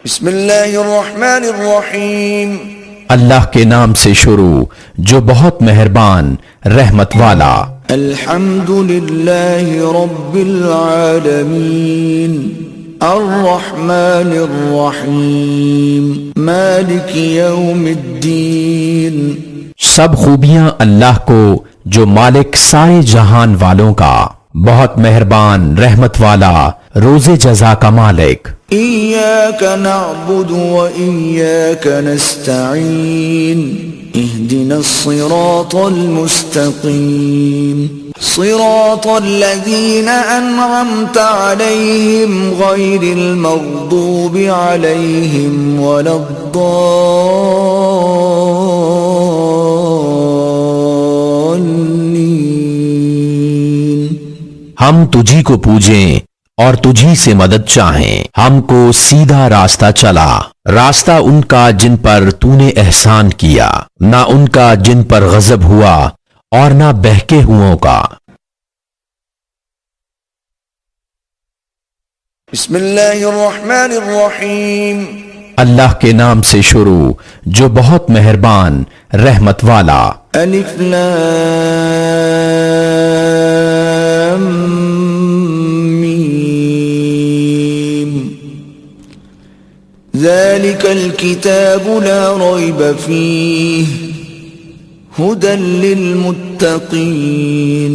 بسم اللہ الرحمن الرحیم، اللہ کے نام سے شروع جو بہت مہربان رحمت والا۔ الحمد للہ رب العالمین، الرحمن الرحیم، مالک یوم الدین۔ سب خوبیاں اللہ کو جو مالک سارے جہان والوں کا، بہت مہربان رحمت والا، روز جزا کا مالک۔ ایاک نعبد و ایاک نستعین، اہدنا الصراط المستقیم، صراط الذین انعمت علیہم غیر المغضوب علیہم ولا الضالین۔ ہم تجھی کو پوجیں اور تجھی سے مدد چاہیں، ہم کو سیدھا راستہ چلا، راستہ ان کا جن پر تو نے احسان کیا، نہ ان کا جن پر غضب ہوا اور نہ بہکے ہوئوں کا۔ بسم اللہ الرحمن الرحیم، اللہ کے نام سے شروع جو بہت مہربان رحمت والا۔ الف لام میم، ذلك الكتاب لا ريب فيه هدى للمتقين۔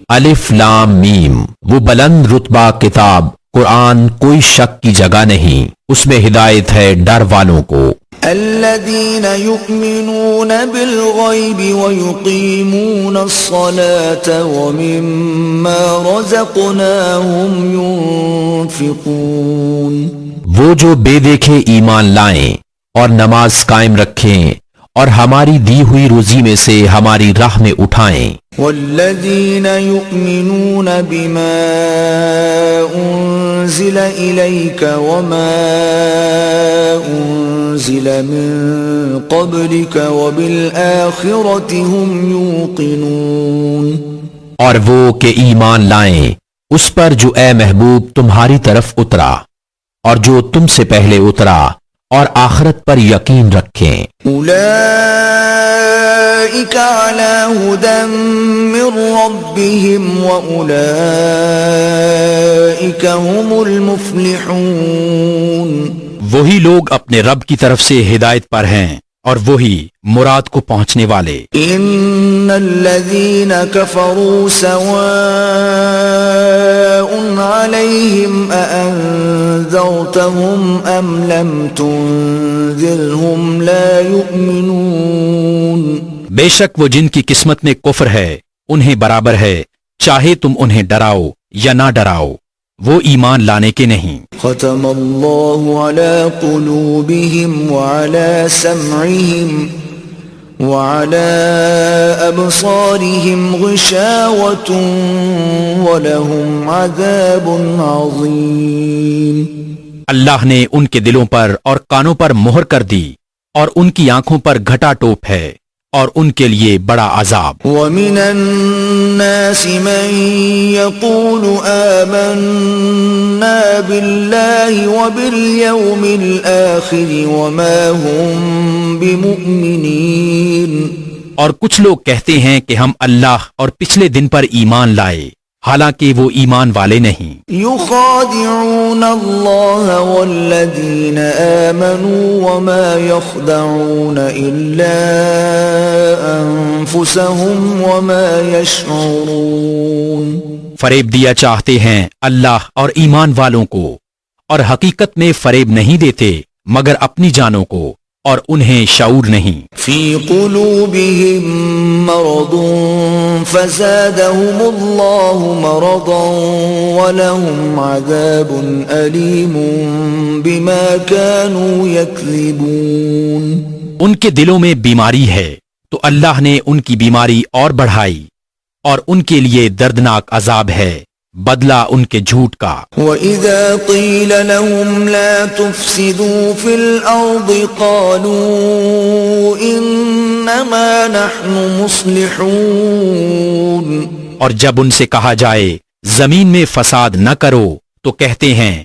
الف لام میم، وہ بلند رتبہ کتاب قرآن کوئی شک کی جگہ نہیں، اس میں ہدایت ہے ڈر والوں کو۔ الذين يؤمنون بالغيب ويقيمون الصلاة ومما رزقناهم ينفقون۔ وہ جو بے دیکھے ایمان لائیں اور نماز قائم رکھیں اور ہماری دی ہوئی روزی میں سے ہماری راہ میں اٹھائیں۔ والذین یؤمنون بما انزل الیک وما انزل من قبلک وبالآخرة هم یوقنون۔ اور وہ کہ ایمان لائیں اس پر جو اے محبوب تمہاری طرف اترا اور جو تم سے پہلے اترا، اور آخرت پر یقین رکھیں۔ اولئک علی ھدی من ربہم واولئک هم المفلحون۔ وہی لوگ اپنے رب کی طرف سے ہدایت پر ہیں اور وہی مراد کو پہنچنے والے۔ ان الذین کفروا سواء علیہم اانذرتہم ام لم تنذرہم لا یؤمنون۔ بے شک وہ جن کی قسمت میں کفر ہے انہیں برابر ہے، چاہے تم انہیں ڈراؤ یا نہ ڈراؤ، وہ ایمان لانے کے نہیں۔ ختم اللہ علی قلوبہم وعلی سمعہم وعلى أبصارهم غشاوة ولهم عذاب عظيم۔ اللہ نے ان کے دلوں پر اور کانوں پر مہر کر دی اور ان کی آنکھوں پر گھٹا ٹوپ ہے اور ان کے لیے بڑا عذاب۔ وَمِنَ النَّاسِ مَن يَقُولُ آمَنَّا بِاللَّهِ وَبِالْيَوْمِ الْآخِرِ وَمَا هُمْ بِمُؤْمِنِينَ۔ اور کچھ لوگ کہتے ہیں کہ ہم اللہ اور پچھلے دن پر ایمان لائے، حالانکہ وہ ایمان والے نہیں۔ يخادعون اللہ والذین آمنوا وما يخدعون الا انفسهم وما يشعرون۔ فریب دیا چاہتے ہیں اللہ اور ایمان والوں کو، اور حقیقت میں فریب نہیں دیتے مگر اپنی جانوں کو، اور انہیں شعور نہیں۔ فی قلوبہم مرض فزادہم اللہ مرضا ولہم عذاب علیم بما كانوا یکذبون۔ ان کے دلوں میں بیماری ہے تو اللہ نے ان کی بیماری اور بڑھائی، اور ان کے لیے دردناک عذاب ہے بدلہ ان کے جھوٹ کا۔ وَإِذَا قِيلَ لَهُمْ لَا تُفْسِدُوا فِي الْأَرْضِ قَالُوا إِنَّمَا نَحْنُ مُصْلِحُونَ۔ اور جب ان سے کہا جائے زمین میں فساد نہ کرو تو کہتے ہیں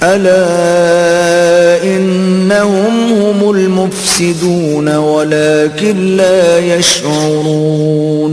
ألا إنهم هم المفسدون ولكن لا يشعرون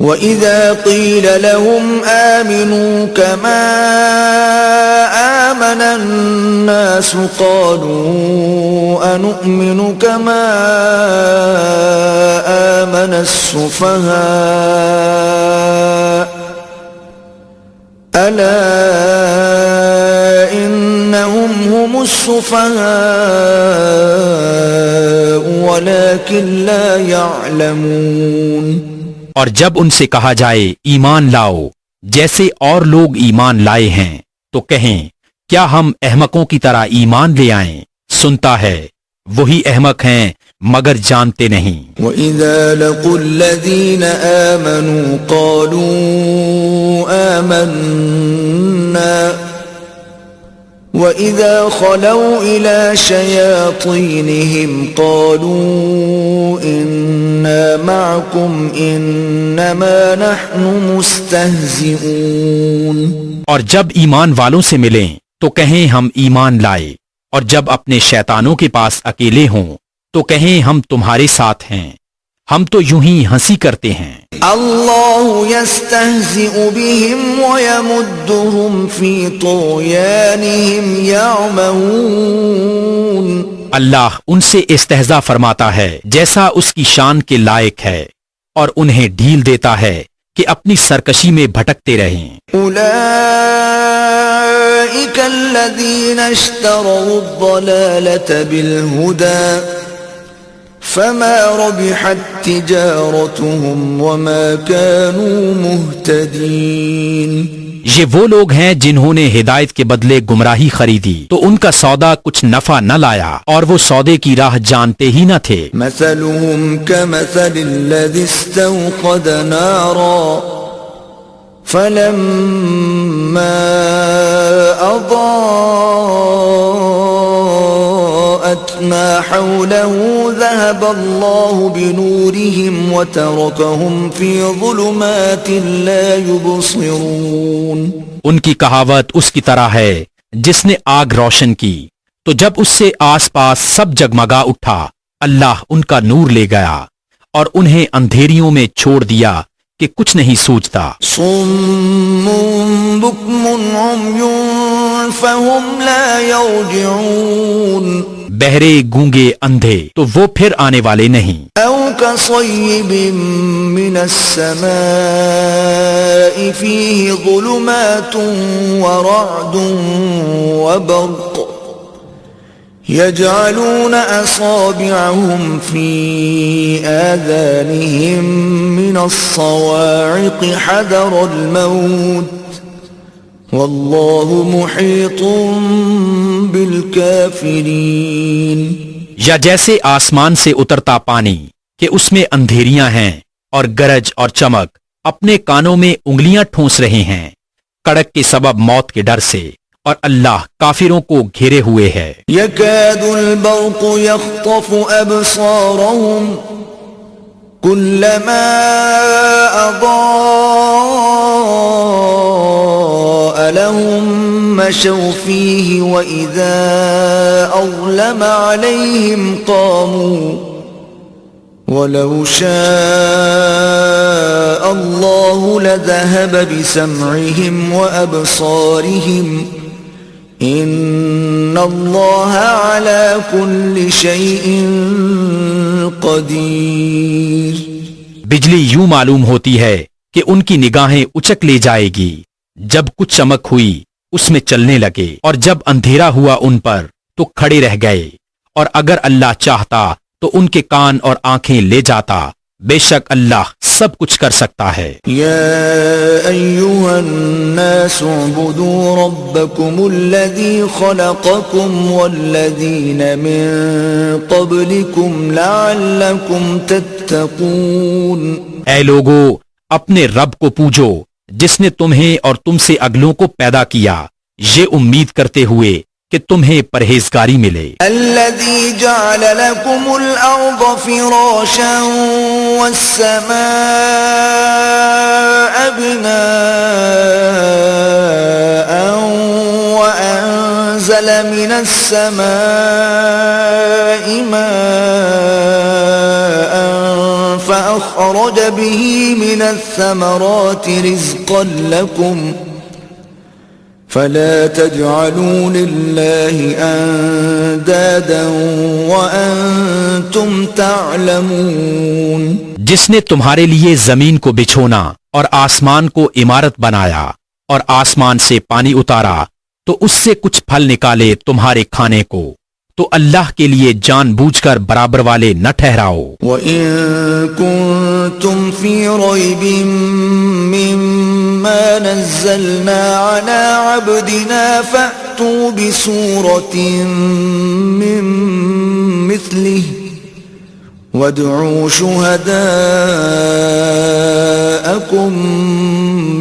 وَإِذَا قِيلَ لَهُمْ آمِنُوا كَمَا آمَنَ النَّاسُ قَالُوا أَنُؤْمِنُ كَمَا آمَنَ السُّفَهَاءُ أَلَا إِنَّهُمْ هُمُ السُّفَهَاءُ وَلَكِنْ لَا يَعْلَمُونَ اور جب ان سے کہا جائے ایمان لاؤ جیسے اور لوگ ایمان لائے ہیں تو کہیں کیا ہم احمقوں کی طرح ایمان لے آئیں؟ سنتا ہے وہی احمق ہیں مگر جانتے نہیں۔ وَإِذَا لَقُوا الَّذِينَ آمَنُوا قَالُوا آمَنَّا وَإِذَا خَلَوْا إِلَى شَيَاطِينِهِمْ قَالُوا إِنَّا مَعَكُمْ إِنَّمَا نَحْنُ مُسْتَهْزِئُونَ اور جب ایمان والوں سے ملیں تو کہیں ہم ایمان لائے اور جب اپنے شیطانوں کے پاس اکیلے ہوں تو کہیں ہم تمہارے ساتھ ہیں ہم تو یوں ہی ہنسی کرتے ہیں۔ اللہ یستہزئ بہم ویمدہم فی طغیانہم یعمہون اللہ ان سے استہزاء فرماتا ہے جیسا اس کی شان کے لائق ہے اور انہیں ڈھیل دیتا ہے کہ اپنی سرکشی میں بھٹکتے رہیں۔ اولئک الذین اشتروا الضلالة بالہدى فما ربحت تجارتهم وما كانوا مهتدين یہ وہ لوگ ہیں جنہوں نے ہدایت کے بدلے گمراہی خریدی تو ان کا سودا کچھ نفع نہ لایا اور وہ سودے کی راہ جانتے ہی نہ تھے۔ مثلهم كمثل الذي استوقد نارا فلما أضاءت ما حوله ذهب الله بنورهم وتركهم في ظلمات لا يبصرون ان کی کہاوت اس کی طرح ہے جس نے آگ روشن کی تو جب اس سے آس پاس سب جگمگا اٹھا اللہ ان کا نور لے گیا اور انہیں اندھیریوں میں چھوڑ دیا کہ کچھ نہیں سوچتا۔ صم بكم عمي فهم لا يرجعون بہرے گونگے اندھے تو وہ پھر آنے والے نہیں۔ او كصيب من السماء فيه ظلمات ورعد وبرق يجعلون أصابعهم في آذانهم من الصواعق حذر الموت والله محيط بالكافرين یا جیسے آسمان سے اترتا پانی کہ اس میں اندھیریاں ہیں اور گرج اور چمک اپنے کانوں میں انگلیاں ٹھونس رہے ہیں کڑک کے سبب موت کے ڈر سے اور اللہ کافروں کو گھیرے ہوئے ہے۔ يكاد البرق يخطف أبصارهم كلما أضاء لهم مشوا فيه وإذا أظلم عليهم قاموا ولو شاء الله لذهب بسمعهم وأبصارهم ان اللہ علی کل شیء قدیر بجلی یوں معلوم ہوتی ہے کہ ان کی نگاہیں اچک لے جائے گی جب کچھ چمک ہوئی اس میں چلنے لگے اور جب اندھیرا ہوا ان پر تو کھڑے رہ گئے اور اگر اللہ چاہتا تو ان کے کان اور آنکھیں لے جاتا بے شک اللہ سب کچھ کر سکتا ہے۔ یا ایھا الناس اعبدوا ربکم الذی خلقکم والذین من قبلکم لعلکم تتقون اے لوگو اپنے رب کو پوجو جس نے تمہیں اور تم سے اگلوں کو پیدا کیا یہ امید کرتے ہوئے کہ تمہیں پرہیزگاری ملے۔ الذي جعل لكم الأرض فراشا والسماء السماء ماء فأخرج به من الثمرات رزقا لكم فلا تجعلوا لله اندادا وانتم تعلمون. جس نے تمہارے لیے زمین کو بچھونا اور آسمان کو عمارت بنایا اور آسمان سے پانی اتارا تو اس سے کچھ پھل نکالے تمہارے کھانے کو، تو اللہ کے لیے جان بوجھ کر برابر والے نہ ٹھہراؤ. وَإِن كُنتُمْ فِي رَيْبٍ مِّمَّا نَزَّلْنَا عَلَى عَبْدِنَا فَأْتُوا بِسُورَةٍ مِّن مِّثْلِهِ وَادْعُوا شُهَدَاءَكُم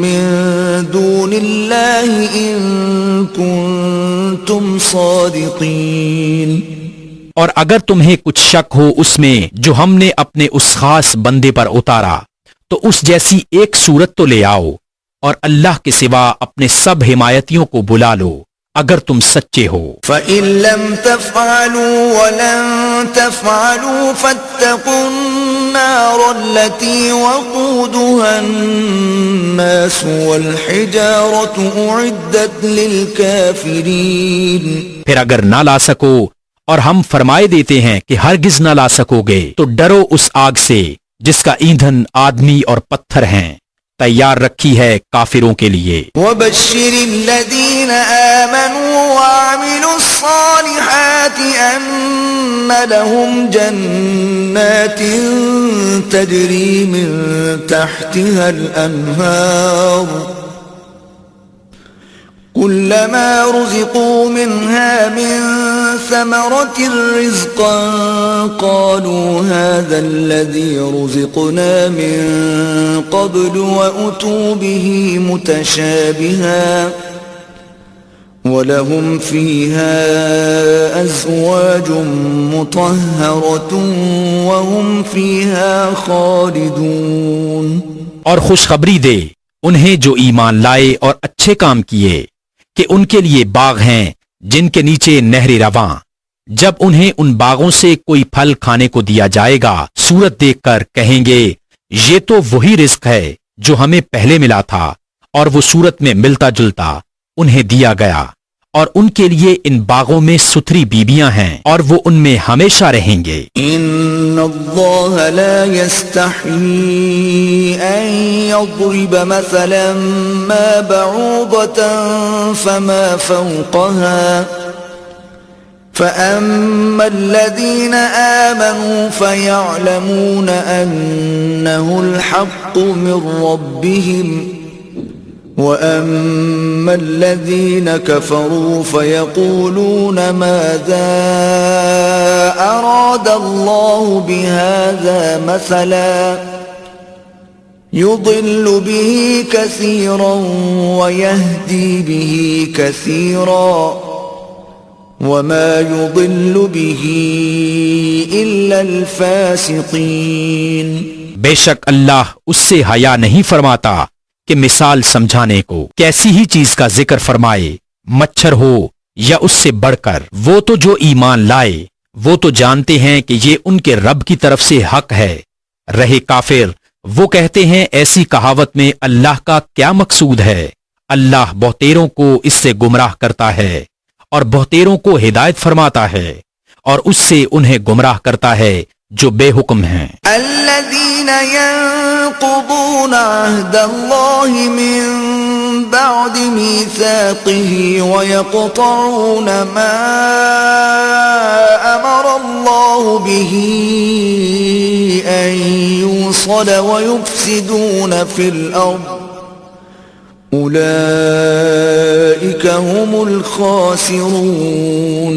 مِّن دُونِ اللَّهِ إِن كُنتُمْ صَادِقِينَ. اور اگر تمہیں کچھ شک ہو اس میں جو ہم نے اپنے اس خاص بندے پر اتارا تو اس جیسی ایک صورت تو لے آؤ، اور اللہ کے سوا اپنے سب حمایتیوں کو بلا لو اگر تم سچے ہو. فَإِن لَّمْ تَفْعَلُوا وَلَن تَفْعَلُوا فَاتَّقُوا النَّارَ الَّتِي وَقُودُهَا النَّاسُ وَالْحِجَارَةُ أُعِدَّتْ لِلْكَافِرِينَ. پھر اگر نہ لا سکو اور ہم فرمائے دیتے ہیں کہ ہرگز نہ لا سکو گے تو ڈرو اس آگ سے جس کا ایندھن آدمی اور پتھر ہیں، تیار رکھی ہے کافروں کے لیے. وَبَشِّرِ الَّذِينَ آمَنُوا وَعَمِلُوا الصَّالِحَاتِ أَنَّ لَهُمْ جَنَّاتٍ تَجْرِي مِن تَحْتِهَا الْأَنْهَارُ كُلَّمَا رُزِقُوا مِنْهَا مِن ثَمَرَةٍ رِزْقًا قَالُوا هَذَا الَّذِي رُزِقْنَا مِن قَبْلُ وَأُتُوا بِهِ مُتَشَابِهًا وَلَهُمْ فِيهَا أَزْوَاجٌ مُطَهَّرَةٌ وَهُمْ فِيهَا خَالِدُونَ. اور خوشخبری دے انہیں جو ایمان لائے اور اچھے کام کیے کہ ان کے لیے باغ ہیں جن کے نیچے نہر رواں، جب انہیں ان باغوں سے کوئی پھل کھانے کو دیا جائے گا صورت دیکھ کر کہیں گے یہ تو وہی رزق ہے جو ہمیں پہلے ملا تھا، اور وہ صورت میں ملتا جلتا انہیں دیا گیا، اور ان کے لیے ان باغوں میں ستھری بیبیاں ہیں اور وہ ان میں ہمیشہ رہیں گے. ان اللہ لا يستحيي ان يضرب مثلا ما بعوضة فما فوقها فأما الذين آمنوا فيعلمون أنه الحق من ربهم وَأَمَّا الَّذِينَ كَفَرُوا فَيَقُولُونَ مَاذَا أَرَادَ اللَّهُ بِهَذَا مَثَلًا يُضِلُّ بِهِ كَثِيرًا وَيَهْدِي بِهِ كَثِيرًا وَمَا يُضِلُّ بِهِ إِلَّا الْفَاسِقِينَ. بے شک اللہ اس سے حیا نہیں فرماتا کہ مثال سمجھانے کو کیسی ہی چیز کا ذکر فرمائے، مچھر ہو یا اس سے بڑھ کر. وہ تو جو ایمان لائے وہ تو جانتے ہیں کہ یہ ان کے رب کی طرف سے حق ہے. رہے کافر وہ کہتے ہیں ایسی کہاوت میں اللہ کا کیا مقصود ہے. اللہ بہتیروں کو اس سے گمراہ کرتا ہے اور بہتیروں کو ہدایت فرماتا ہے، اور اس سے انہیں گمراہ کرتا ہے جو بے حکم ہیں. الذين ينقضون عهد الله من بعد ميثاقه ويقطعون ما أمر الله به أن يوصل ويفسدون في الأرض أولئك هم الخاسرون.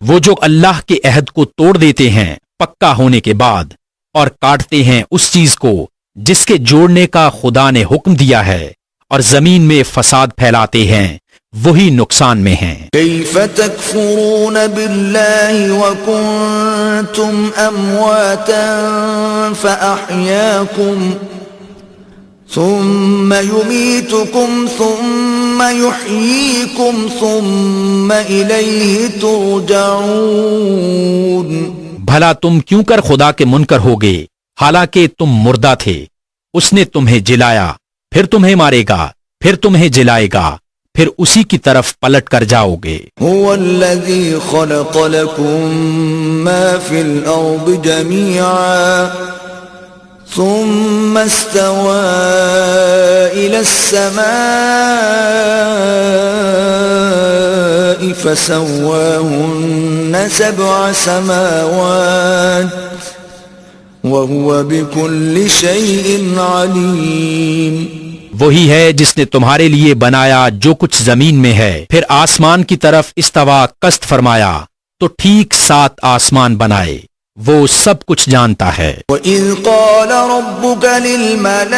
وہ جو اللہ کے عہد کو توڑ دیتے ہیں پکا ہونے کے بعد اور کاٹتے ہیں اس چیز کو جس کے جوڑنے کا خدا نے حکم دیا ہے اور زمین میں فساد پھیلاتے ہیں، وہی نقصان میں ہیں. کیف تکفرون باللہ وکنتم امواتا فاحیاکم ثم يميتكم ثم يحييكم ثم إليه ترجعون. بھلا تم کیوں کر خدا کے منکر ہوگے حالانکہ تم مردہ تھے؟ اس نے تمہیں جلایا، پھر تمہیں مارے گا، پھر تمہیں جلائے گا، پھر اسی کی طرف پلٹ کر جاؤ گے. هو الذي خلق لكم ما في الأرض جميعا ثم استوى إلى السماء فسواهن 7 سماوات وهو بكل شيء عليم. وہی ہے جس نے تمہارے لیے بنایا جو کچھ زمین میں ہے، پھر آسمان کی طرف استوا قصد فرمایا تو ٹھیک 7 آسمان بنائے، وہ سب کچھ جانتا ہے. وَإِذْ قَالَ رَبُّكَ لِلْمَلَائِكَةِ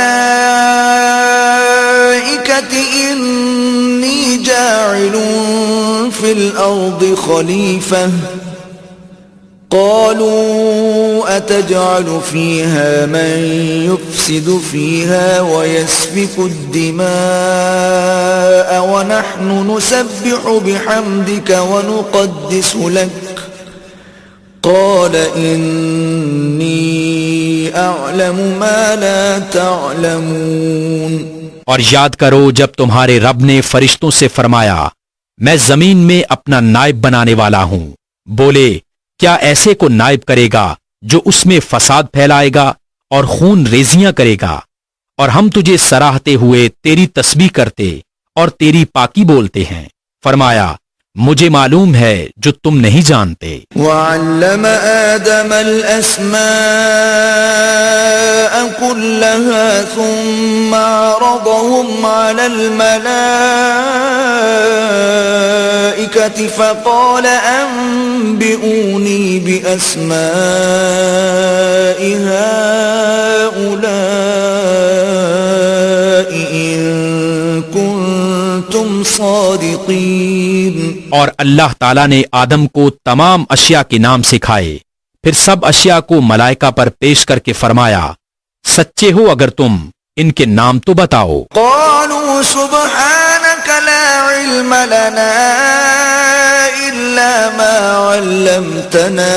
إِنِّي جَاعِلٌ فِي الْأَرْضِ خَلِيفَةً قالوا أتجعل فيها من يفسد فيها ويسفك الدماء ونحن نسبح بحمدك ونقدس لك قال إني أعلم ما لا تعلمون. اور یاد کرو جب تمہارے رب نے فرشتوں سے فرمایا میں زمین میں اپنا نائب بنانے والا ہوں، بولے کیا ایسے کو نائب کرے گا جو اس میں فساد پھیلائے گا اور خون ریزیاں کرے گا، اور ہم تجھے سراہتے ہوئے تیری تسبیح کرتے اور تیری پاکی بولتے ہیں. فرمایا مجھے معلوم ہے جو تم نہیں جانتے. وَعَلَّمَ آدَمَ الْأَسْمَاءَ كُلَّهَا ثُمَّ عَرَضَهُمْ عَلَى الْمَلَائِكَةِ فَقَالَ أَنبِئُونِي بِأَسْمَاءِ هَؤُلَاءِ إِن كُنتُمْ صَادِقِينَ. اور اللہ تعالیٰ نے آدم کو تمام اشیاء کے نام سکھائے، پھر سب اشیاء کو ملائکہ پر پیش کر کے فرمایا سچے ہو اگر تم ان کے نام تو بتاؤ. قالوا سبحانك لا علم لنا إلا ما علمتنا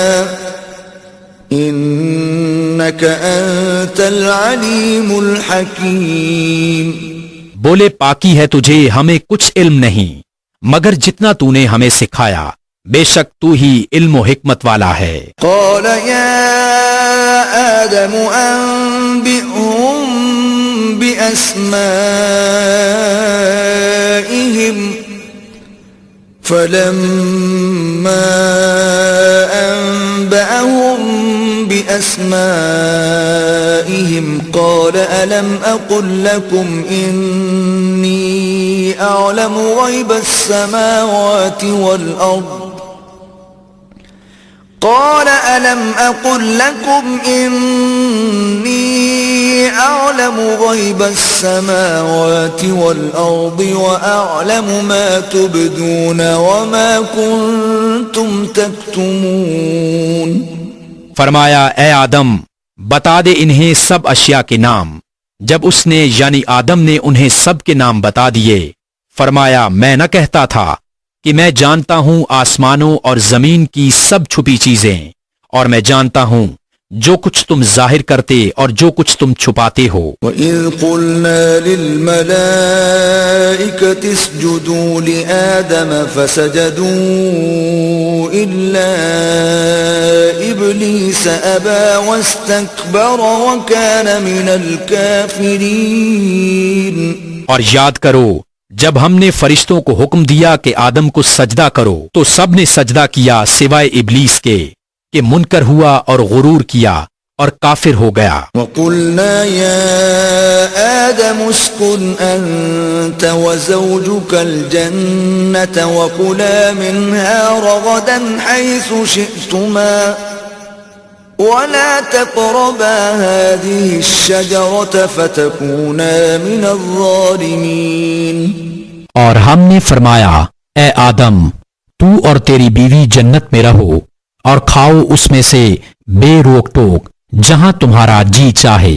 إنك أنت العليم الحكيم. بولے پاکی ہے تجھے، ہمیں کچھ علم نہیں مگر جتنا تو نے ہمیں سکھایا، بے شک تو ہی علم و حکمت والا ہے. قال يا آدم أنبئهم بأسمائهم فلما أنبأهم بأسمائهم قال ألم أقل لكم إني أعلم غيب السماوات والأرض قال ألم أقل لكم إني أعلم غيب السماوات والأرض وأعلم ما تبدون وما كنتم تكتمون. فرمایا اے آدم بتا دے انہیں سب اشیاء کے نام. جب اس نے یعنی آدم نے انہیں سب کے نام بتا دیے، فرمایا میں نہ کہتا تھا کہ میں جانتا ہوں آسمانوں اور زمین کی سب چھپی چیزیں، اور میں جانتا ہوں جو کچھ تم ظاہر کرتے اور جو کچھ تم چھپاتے ہو. وَإِذْ قُلْنَا لِلْمَلَائِكَةِ اسْجُدُوا لِآدَمَ فَسَجَدُوا إِلَّا إِبْلِيسَ أَبَى وَاسْتَكْبَرَ وَكَانَ مِنَ الْكَافِرِينَ. اور یاد کرو جب ہم نے فرشتوں کو حکم دیا کہ آدم کو سجدہ کرو تو سب نے سجدہ کیا سوائے ابلیس کے کہ منکر ہوا اور غرور کیا اور کافر ہو گیا. وَقُلْنَا يَا آدَمُ اسْكُنْ أَنْتَ وَزَوْجُكَ الْجَنَّةَ وَكُلَا مِنْهَا رَغَدًا حَيْثُ شِئْتُمَا وَلَا تَقْرَبَا هَذِهِ الشَّجَرَةَ فَتَكُونَا مِنَ الظَّالِمِينَ. اور ہم نے فرمایا اے آدم تو اور تیری بیوی جنت میں رہو اور کھاؤ اس میں سے بے روک ٹوک جہاں تمہارا جی چاہے،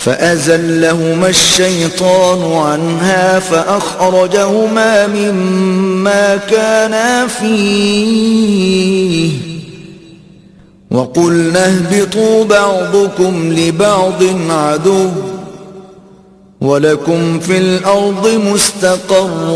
فأزلهما الشيطان عنها فأخرجهما مما كانا فيه وقلنا اهبطوا بعضكم لبعض عدو وَلَكُمْ فِي الْأَرْضِ مُسْتَقَرٌّ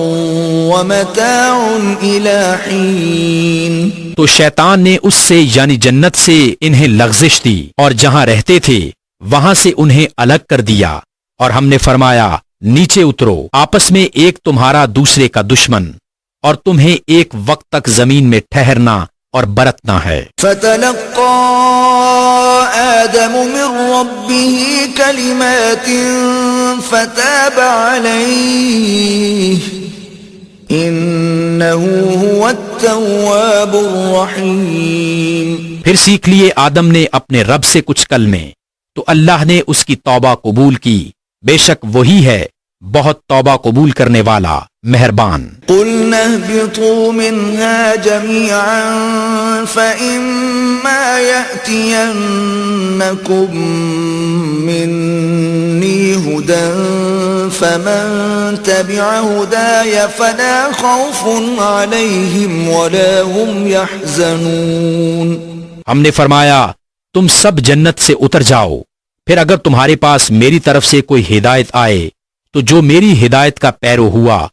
وَمَتَاعٌ إِلَى حِينٍ۔ تو شیطان نے اس سے یعنی جنت سے انہیں لغزش دی اور جہاں رہتے تھے وہاں سے انہیں الگ کر دیا، اور ہم نے فرمایا نیچے اترو، آپس میں ایک تمہارا دوسرے کا دشمن، اور تمہیں ایک وقت تک زمین میں ٹھہرنا اور برتنا ہے۔ فَتَلَقَّى آدَمُ مِن رَّبِّهِ كَلِمَاتٍ فَتَابَ عَلَيْهِ إِنَّهُ هُوَ التَّوَّابُ الرَّحِيمُ۔ پھر سیکھ لیے آدم نے اپنے رب سے کچھ کلمے، تو اللہ نے اس کی توبہ قبول کی، بے شک وہی ہے بہت توبہ قبول کرنے والا مہربان۔ قُلْنَا اهْبِطُوا مِنْهَا جَمِيعًا فَإِمَّا يَأْتِيَنَّكُمْ مِنِّي هُدًى فَمَن تَبِعَ هُدَايَ فَلَا خَوْفٌ عَلَيْهِمْ وَلَا هُمْ يَحْزَنُونَ۔ ہم نے فرمایا تم سب جنت سے اتر جاؤ، پھر اگر تمہارے پاس میری طرف سے کوئی ہدایت آئے تو جو میری ہدایت کا پیرو ہوا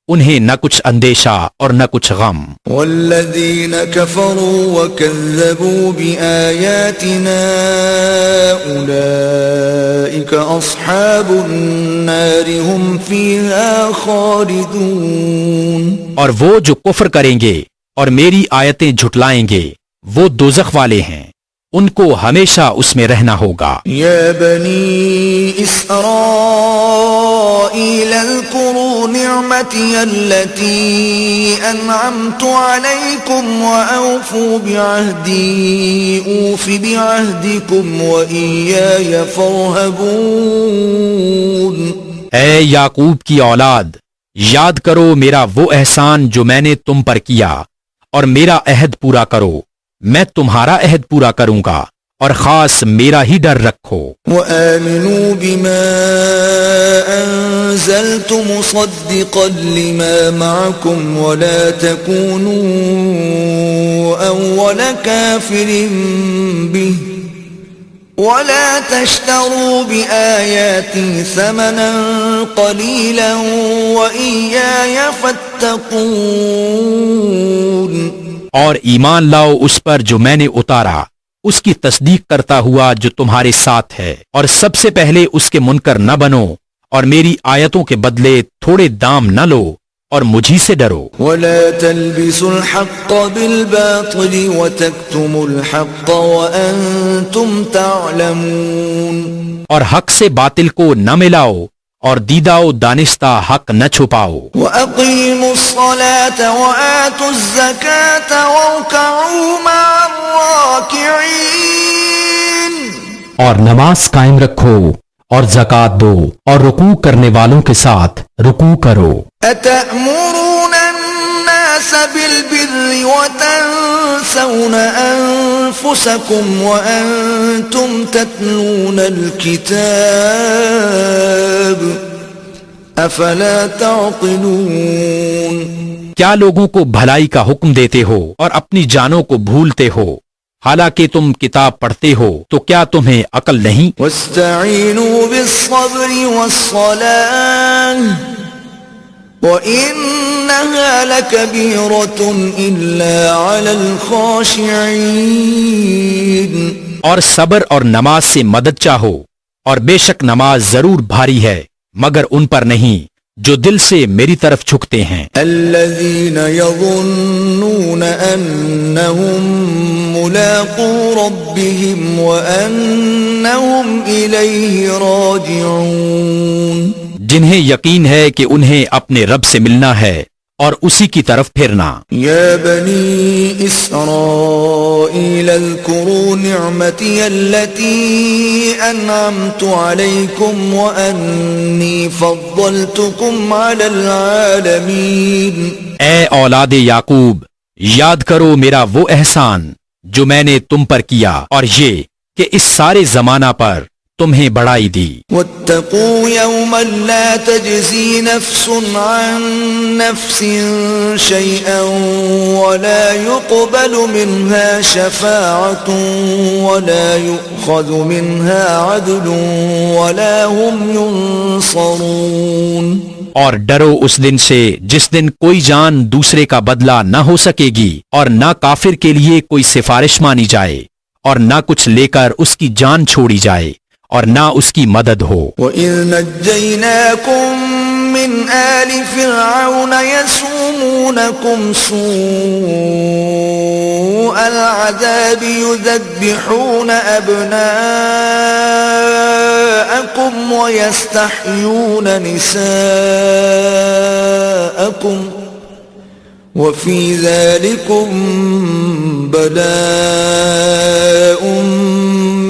انہیں نہ کچھ اندیشہ اور نہ کچھ غم۔ والذین کفروا وکذبوا بآیاتنا اولئک اصحاب النار هم فیہا خالدون۔ اور وہ جو کفر کریں گے اور میری آیتیں جھٹلائیں گے وہ دوزخ والے ہیں، ان کو ہمیشہ اس میں رہنا ہوگا۔ یا بنی اسرائیل اذکروا نعمتی التي انعمت علیکم واوفوا بعہدی اوف بعہدکم وإیای فارہبون۔ اے یعقوب کی اولاد، یاد کرو میرا وہ احسان جو میں نے تم پر کیا، اور میرا عہد پورا کرو، میں تمہارا عہد پورا کروں گا، اور خاص میرا ہی ڈر رکھو۔ وَآمِنُوا بِمَا أَنزَلْتُ مُصَدِّقًا لِمَا مَعَكُمْ وَلَا تَكُونُوا أَوَّلَ كَافِرٍ بِهِ وَلَا تَشْتَرُوا بِآيَاتِي ثَمَنًا قَلِيلًا وَإِيَّايَ فَاتَّقُونِ۔ اور ایمان لاؤ اس پر جو میں نے اتارا، اس کی تصدیق کرتا ہوا جو تمہارے ساتھ ہے، اور سب سے پہلے اس کے منکر نہ بنو، اور میری آیتوں کے بدلے تھوڑے دام نہ لو، اور مجھی سے ڈرو۔ وَلَا تَلْبِسُوا الْحَقَّ بِالْبَاطِلِ وَتَكْتُمُوا الْحَقَّ وَأَنْتُمْ تَعْلَمُونَ۔ اور حق سے باطل کو نہ ملاؤ، اور دیدہ و دانستہ حق نہ چھپاؤ۔ وَأَقِيمُوا الصَّلَاةَ وَآتُوا الزَّكَاةَ وَارْكَعُوا مَعَ الرَّاكِعِينَ۔ اور نماز قائم رکھو اور زکوٰۃ دو اور رکوع کرنے والوں کے ساتھ رکوع کرو۔ أَتَأْمُرُونَ النَّاسَ بِالْبِرِّ وَتَنْسَوْنَ أَنفُسَكُمْ وَأَنْتُمْ تَتْلُونَ الْكِتَابَ أَفَلَا تَعْقِلُونَ۔ کیا لوگوں کو بھلائی کا حکم دیتے ہو اور اپنی جانوں کو بھولتے ہو، حالانکہ تم کتاب پڑھتے ہو، تو کیا تمہیں عقل نہیں؟ وَاسْتَعِينُوا بِالصَّبْرِ وَالصَّلَاةِ وَإِنَّهَا لَكَبِيرَةٌ إِلَّا عَلَى الْخَاشِعِينَ۔ اور صبر اور نماز سے مدد چاہو، اور بے شک نماز ضرور بھاری ہے مگر ان پر نہیں جو دل سے میری طرف جھکتے ہیں۔ الذين يظنون أنهم ملاقو ربهم وأنهم إليه راجعون۔ جنہیں یقین ہے کہ انہیں اپنے رب سے ملنا ہے اور اسی کی طرف پھرنا۔ یا بنی اسرائیل اذکروا نعمتی التي انعمت علیکم وانی فضلتکم علی العالمین۔ اے اولاد یعقوب، یاد کرو میرا وہ احسان جو میں نے تم پر کیا اور یہ کہ اس سارے زمانہ پر تمہیں بڑائی دی. واتقوا يوما لا تجزي نفس عن نفس شيئا ولا يقبل منها شفاعة ولا يؤخذ منها عدل ولا هم ينصرون. اور ڈرو اس دن سے جس دن کوئی جان دوسرے کا بدلہ نہ ہو سکے گی اور نہ کافر کے لیے کوئی سفارش مانی جائے اور نہ کچھ لے کر اس کی جان چھوڑی جائے اور نہ اس کی مدد ہو. وَإِذْ نَجَّيْنَاكُمْ مِنْ آلِ فِرْعَوْنَ يَسُومُونَكُمْ سُوءَ الْعَذَابِ يُذَبِّحُونَ أَبْنَاءَكُمْ وَيَسْتَحْيُونَ نِسَاءَكُمْ وَفِي ذَلِكُمْ بَلَاءٌ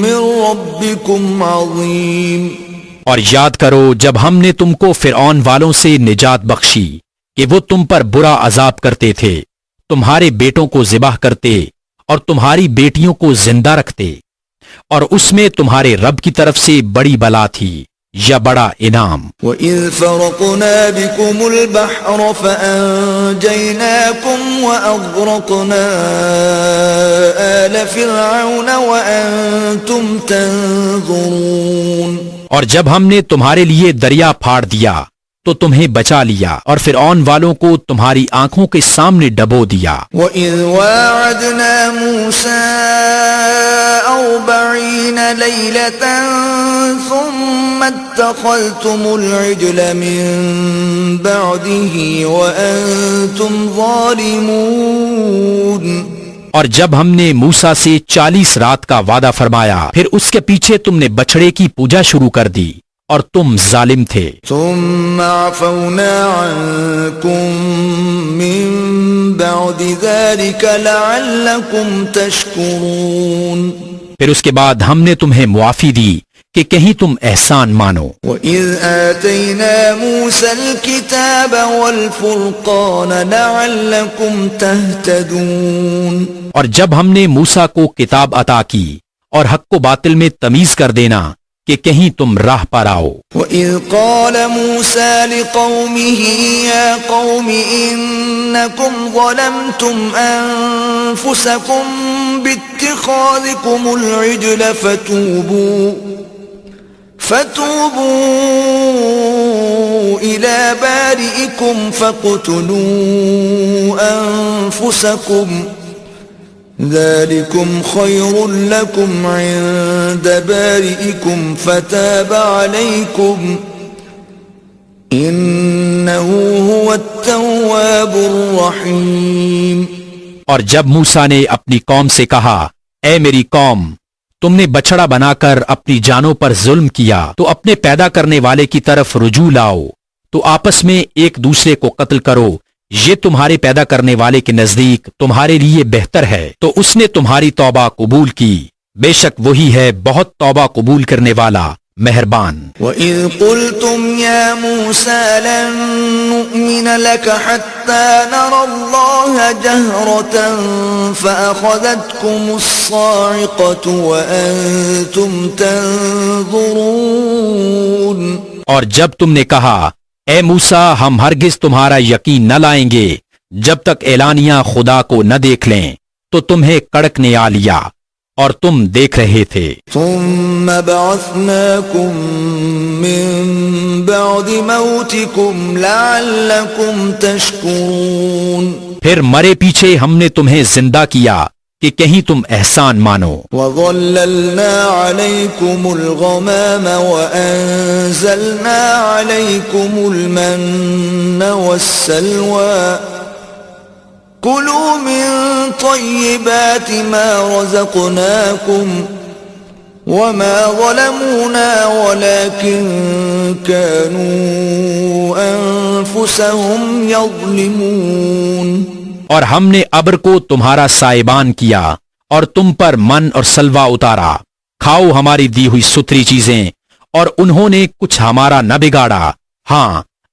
مِّن رَّبِّكُمْ عَظِيمٌ. اور یاد کرو جب ہم نے تم کو فرعون والوں سے نجات بخشی کہ وہ تم پر برا عذاب کرتے تھے، تمہارے بیٹوں کو ذبح کرتے اور تمہاری بیٹیوں کو زندہ رکھتے، اور اس میں تمہارے رب کی طرف سے بڑی بلا تھی یا بڑا انعام. وَإِذْ فَرَقْنَا بِكُمُ الْبَحْرَ فَأَنْجَيْنَاكُمْ وَأَغْرَقْنَا آلَ فِرْعَوْنَ وَأَنْتُمْ تَنْظُرُونَ. اور جب ہم نے تمہارے لیے دریا پھاڑ دیا تو تمہیں بچا لیا اور فرعون والوں کو تمہاری آنکھوں کے سامنے ڈبو دیا. وَإِذْ وَاعَدْنَا مُوسَىٰ 40 لَيْلَةً ثُمَّ اتَّخَذْتُمُ الْعِجْلَ مِن بَعْدِهِ وَأَنْتُمْ ظَالِمُونَ. اور جب ہم نے موسیٰ سے 40 رات کا وعدہ فرمایا پھر اس کے پیچھے تم نے بچڑے کی پوجا شروع کر دی اور تم ظالم تھے. ثم عفونا عنكم من بعد ذلك لعلكم تشكرون. پھر اس کے بعد ہم نے تمہیں معافی دی کہ کہیں تم احسان مانو. وَإِذْ آتَيْنَا مُوسَى الْكِتَابَ وَالْفُرْقَانَ لَعَلَّكُمْ تَهْتَدُونَ. اور جب ہم نے موسیٰ کو کتاب عطا کی اور حق و باطل میں تمیز کر دینا کہ کہیں تم راہ پر آؤ. وَإِذْ قَالَ مُوسَى لِقَوْمِهِ يَا قَوْمِ إِنَّكُمْ ظَلَمْتُمْ أَنفُسَكُمْ بِاتِّخَاذِكُمُ الْعِجْلَ فَتُوبُوا إِلَى بَارِئِكُمْ فَاقْتُلُوا أَنفُسَكُمْ ذَلِكُمْ خَيْرٌ لَكُمْ عِندَ بَارِئِكُمْ فَتَابَ عَلَيْكُمْ إِنَّهُ هُوَ التَّوَّابُ الرَّحِيمُ. اور جب موسیٰ نے اپنی قوم سے کہا اے میری قوم تم نے بچڑا بنا کر اپنی جانوں پر ظلم کیا تو اپنے پیدا کرنے والے کی طرف رجوع لاؤ تو آپس میں ایک دوسرے کو قتل کرو، یہ تمہارے پیدا کرنے والے کے نزدیک تمہارے لیے بہتر ہے تو اس نے تمہاری توبہ قبول کی، بے شک وہی ہے بہت توبہ قبول کرنے والا مہربان. وَإِذْ قُلْتُمْ يَا مُوسَى لَن نُّؤْمِنَ لَكَ حَتَّى نَرَى اللَّهَ جَهْرَةً فَأَخَذَتْكُمُ الصَّاعِقَةُ وَأَنْتُمْ تَنْظُرُونَ. اور جب تم نے کہا اے موسیٰ ہم ہرگز تمہارا یقین نہ لائیں گے جب تک اعلانیہ خدا کو نہ دیکھ لیں تو تمہیں کڑک نے آ لیا اور تم دیکھ رہے تھے. ثم بعثناكم من بعد موتكم لعلكم تشكرون. پھر مرے پیچھے ہم نے تمہیں زندہ کیا کہ کہیں تم احسان مانو. وَظَلَّلْنَا عَلَيْكُمُ الْغَمَامَ وَأَنزَلْنَا عَلَيْكُمُ الْمَنَّ وَالسَّلْوَىٰ كُلُوا مِن طَيِّبَاتِ مَا رَزَقْنَاكُمْ وَمَا ظَلَمُونَا وَلَكِن كَانُوا أَنفُسَهُمْ يَظْلِمُونَ. اور ہم نے ابر کو تمہارا سائبان کیا اور تم پر من اور سلوہ اتارا، کھاؤ ہماری دی ہوئی ستھری چیزیں، اور انہوں نے کچھ ہمارا نہ بگاڑا، ہاں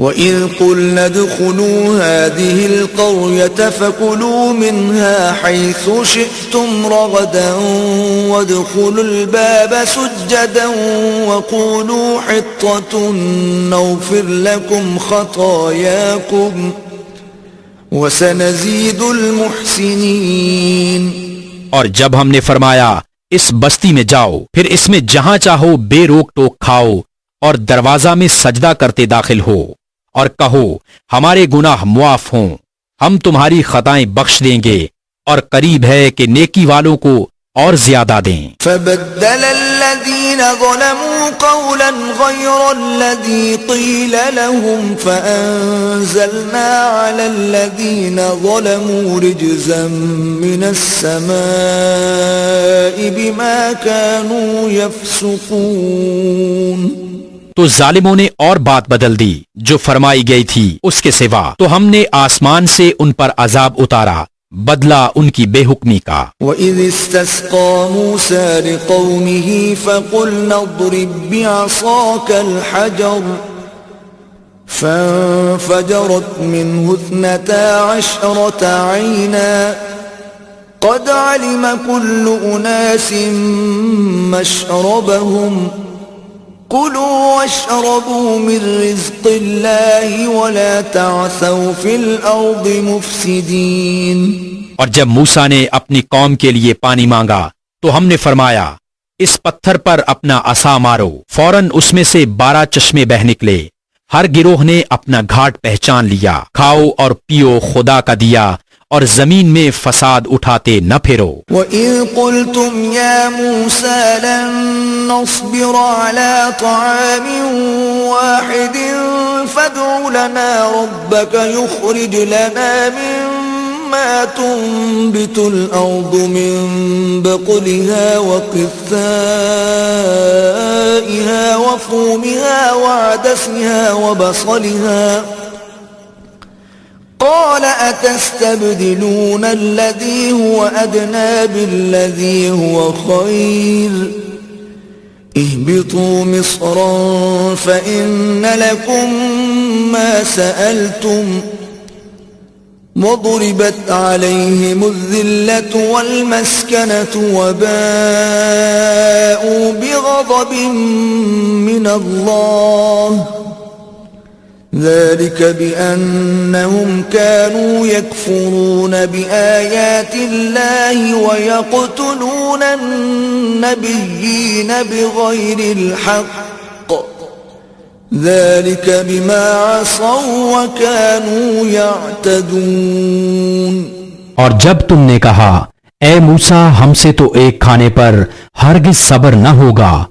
وَإِذْ قُلْنَا ادْخُلُوا هَٰذِهِ الْقَرْيَةَ فَكُلُوا مِنْهَا حَيْثُ شِئْتُمْ رَغَدًا وَادْخُلُوا الْبَابَ سُجَّدًا وَقُولُوا حِطَّةٌ نَغْفِرْ لَكُمْ خَطَايَاكُمْ وَسَنَزِيدُ الْمُحْسِنِينَ۔ اور جب ہم نے فرمایا اس بستی میں جاؤ، پھر اس میں جہاں چاہو بے روک ٹوک کھاؤ اور دروازہ میں سجدہ کرتے داخل ہو، اور کہو ہمارے گناہ معاف ہوں، ہم تمہاری خطائیں بخش دیں گے، اور قریب ہے کہ نیکی والوں کو اور زیادہ دیں۔ فبدل الذين ظلموا قولا غير الذي قيل لهم فأنزلنا على الذين ظلموا رجزا من السماء بما كانوا يفسقون۔ تو ظالموں نے اور بات بدل دی جو فرمائی گئی تھی اس کے سوا، تو ہم نے آسمان سے ان پر عذاب اتارا بدلہ ان کی بے حکمی کا۔ وَإِذِ اسْتَسْقَىٰ مُوسَىٰ لِقَوْمِهِ فَقُلْنَا اضْرِب بِّعَصَاكَ الْحَجَرَ فَانفَجَرَتْ مِنْهُ 12 عَيْنًا قَدْ عَلِمَ كُلُّ أُنَاسٍ مَّشْرَبَهُمْ كُلُوا وَاشْرَبُوا مِن رِّزْقِ اللَّهِ وَلَا تَعْثَوْا فِي الْأَرْضِ مُفْسِدِينَ۔ اور جب موسیٰ نے اپنی قوم کے لیے پانی مانگا تو ہم نے فرمایا اس پتھر پر اپنا عصا مارو، فوراً اس میں سے 12 چشمے بہہ نکلے، ہر گروہ نے اپنا گھاٹ پہچان لیا، کھاؤ اور پیو خدا کا دیا اور زمین میں فساد اٹھاتے نہ پھرو۔ وَإِذْ قُلْتُمْ يَا مُوسَىٰ لَن نَّصْبِرَ عَلَىٰ طَعَامٍ وَاحِدٍ فَادْعُ لَنَا رَبَّكَ يُخْرِجْ لَنَا مِمَّا تُنبِتُ الْأَرْضُ مِن بَقْلِهَا وَقِثَّائِهَا وَفُومِهَا وَعَدَسِهَا وَبَصَلِهَا قال أتستبدلون الذي هو أدنى بالذي هو خير اهبطوا مصرا فإن لكم ما سألتم وضربت عليهم الذلة والمسكنة وباءوا بغضب من الله ذلك بأنهم كانوا يكفرون بآيات الله ويقتلون النبيين بغير الحق ذلك بما عصوا وكانوا يعتدون۔ اور جب تم نے کہا اے موسیٰ ہم سے تو ایک کھانے پر ہرگز صبر نہ ہوگا،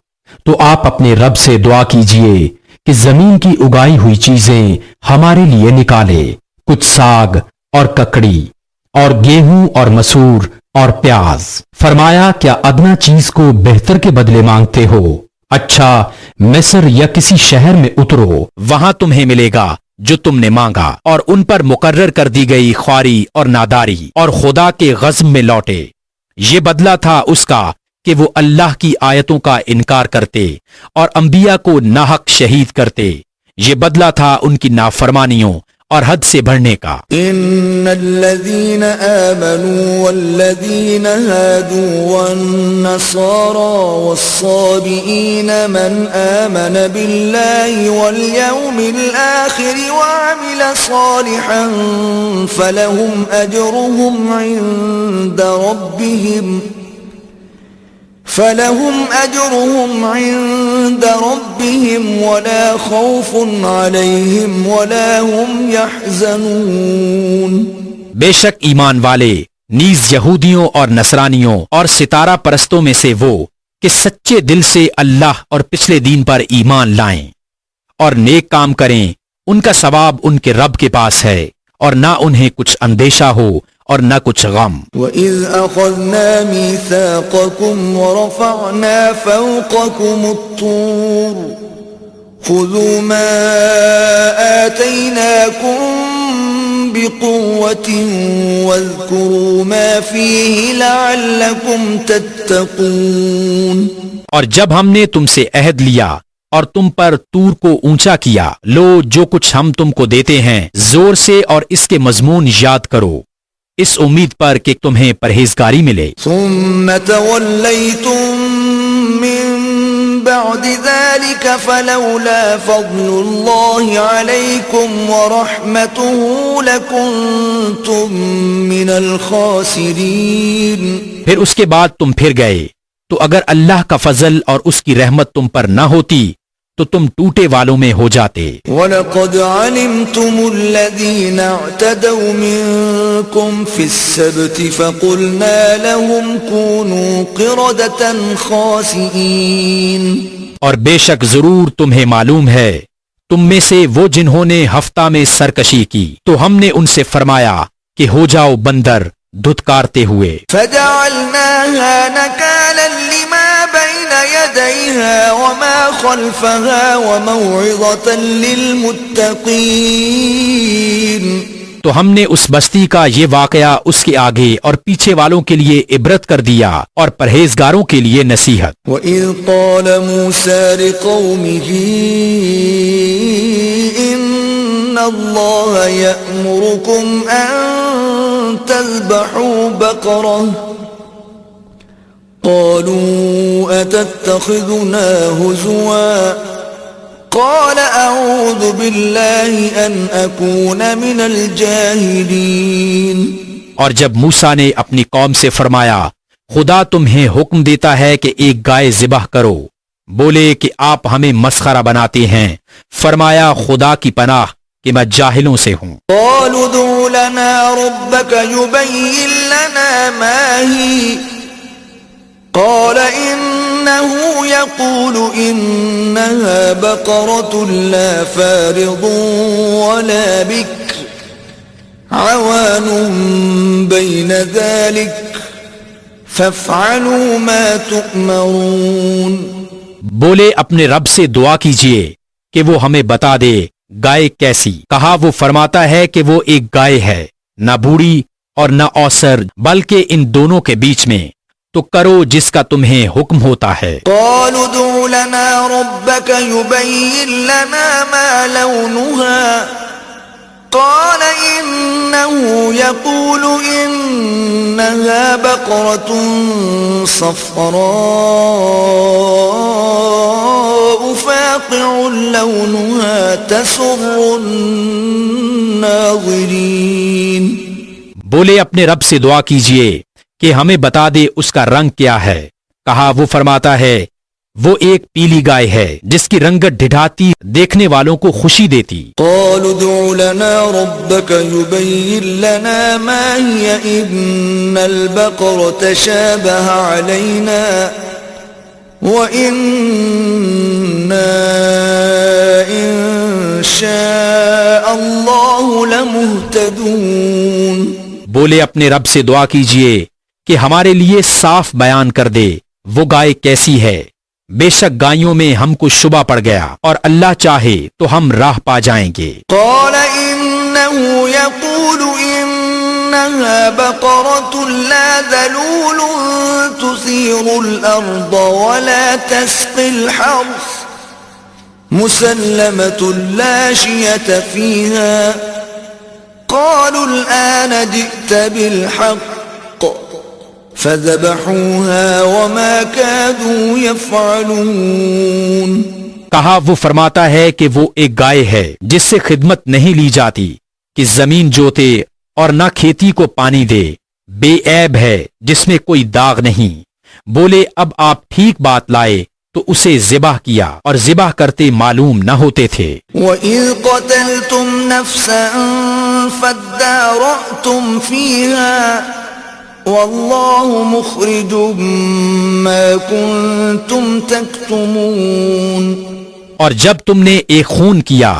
تو آپ اپنے رب سے دعا کیجئے کہ زمین کی اگائی ہوئی چیزیں ہمارے لیے نکالے، کچھ ساگ اور ککڑی اور گیہوں اور مسور اور پیاز۔ فرمایا کیا ادنا چیز کو بہتر کے بدلے مانگتے ہو؟ اچھا مصر یا کسی شہر میں اترو، وہاں تمہیں ملے گا جو تم نے مانگا، اور ان پر مقرر کر دی گئی خواری اور ناداری، اور خدا کے غضب میں لوٹے۔ یہ بدلہ تھا اس کا کہ وہ اللہ کی آیتوں کا انکار کرتے اور انبیاء کو ناحق شہید کرتے۔ یہ بدلہ تھا ان کی نافرمانیوں اور حد سے بڑھنے کا۔ ان الذين آمنوا والذين هادوا والنصارى والصابئين من آمن بالله واليوم الآخر وعمل صالحا فلهم أجرهم عند ربهم ولا خوف عليهم ولا هم يحزنون۔ بے شک ایمان والے نیز یہودیوں اور نصرانیوں اور ستارہ پرستوں میں سے وہ کہ سچے دل سے اللہ اور پچھلے دین پر ایمان لائیں اور نیک کام کریں، ان کا ثواب ان کے رب کے پاس ہے، اور نہ انہیں کچھ اندیشہ ہو اور نہ کچھ غم۔ وَإِذْ أَخَذْنَا مِيثَاقَكُمْ وَرَفَعْنَا فَوْقَكُمُ الطُّورَ خُذُوا مَا آتَيْنَاكُمْ بِقُوَّةٍ وَاذْكُرُوا مَا فِيهِ لَعَلَّكُمْ تَتَّقُونَ۔ اور جب ہم نے تم سے عہد لیا اور تم پر طور کو اونچا کیا. لو جو کچھ ہم تم کو دیتے ہیں زور سے اور اس کے مضمون یاد کرو اس امید پر کہ تمہیں پرہیزگاری ملے. ثم توليتم من بعد ذلك فلولا فضل الله عليكم ورحمته لكنتم من الخاسرين. پھر اس کے بعد تم پھر گئے تو اگر اللہ کا فضل اور اس کی رحمت تم پر نہ ہوتی تو تم ٹوٹے والوں میں ہو جاتے. وَلَقَدْ عَلِمْتُمُ الَّذِينَ اعْتَدَوْا مِنْكُمْ فِي السَّبْتِ فَقُلْنَا لَهُمْ كُونُوا قِرَدَةً خَاسِئِينَ. اور بے شک ضرور تمہیں معلوم ہے تم میں سے وہ جنہوں نے ہفتہ میں سرکشی کی تو ہم نے ان سے فرمایا کہ ہو جاؤ بندر دھتکارتے ہوئے. فَجَعَلْنَاهَا نَكَالًا لِمَا بَيْنَ يَدَيْهَا وَمَا خَلْفَهَا وَمَوْعِظَةً لِلْمُتَّقِينَ. تو ہم نے اس بستی کا یہ واقعہ اس کے آگے اور پیچھے والوں کے لیے عبرت کر دیا اور پرہیزگاروں کے لیے نصیحت. وَإِذْ قَالَ مُوسَى لِقَوْمِهِ إِنَّ اللَّهَ يَأْمُرُكُمْ أَن تذبحوا بقرة قالوا أتتخذنا هزوا قال أعوذ بالله أن أكون من الجاهلين. اور جب موسیٰ نے اپنی قوم سے فرمایا خدا تمہیں حکم دیتا ہے کہ ایک گائے ذبح کرو بولے کہ آپ ہمیں مسخرہ بناتے ہیں فرمایا خدا کی پناہ کہ میں جاہلوں سے ہوں. قالوا ادع لنا ربك يبين لنا ما هي قال إنه يقول إنها بقرة لا فارض ولا بكر عوان بين ذلك فافعلوا ما تؤمرون. بولے اپنے رب سے دعا کیجئے کہ وہ ہمیں بتا دے گائے کیسی. کہا وہ فرماتا ہے کہ وہ ایک گائے ہے نہ بوڑھی اور نہ اوسر بلکہ ان دونوں کے بیچ میں تو کرو جس کا تمہیں حکم ہوتا ہے. قالوا ادع لنا ربك يبين لنا ما لونها قال إنه يقول إنها بقرة صفراء فاقع لونها تسر الناظرين. بولے اپنے رب سے دعا کیجئے کہ ہمیں بتا دے اس کا رنگ کیا ہے. کہا وہ فرماتا ہے وہ ایک پیلی گائے ہے جس کی رنگت ڈھٹھاتی دیکھنے والوں کو خوشی دیتی. قالوا ادع لنا ربك يبين لنا ما هي إن البقرة تشابه علينا وإنا إن شاء الله لمهتدون. بولے اپنے رب سے دعا کیجئے کہ ہمارے لیے صاف بیان کر دے وہ گائے کیسی ہے. بے شک گائیوں میں ہم کو شبہ پڑ گیا اور اللہ چاہے تو ہم راہ پا جائیں گے. قال إنه يقول إنها بقرة لا ذلول تثير الأرض ولا تسقي الحرث مسلمة لا شية فيها قالوا الآن جئت بالحق فذبحوها وما كادوا يفعلون. کہا وہ فرماتا ہے کہ وہ ایک گائے ہے جس سے خدمت نہیں لی جاتی کہ زمین جوتے اور نہ کھیتی کو پانی دے بے عیب ہے جس میں کوئی داغ نہیں. بولے اب آپ ٹھیک بات لائے تو اسے ذبح کیا اور ذبح کرتے معلوم نہ ہوتے تھے. وَإِذْ قَتَلْتُمْ نَفْسًا فَادَّارَأْتُمْ فِيهَا وَاللَّهُ مُخْرِجٌ مَا كُنْتُمْ تَكْتُمُونَ. اور جب تم نے ایک خون کیا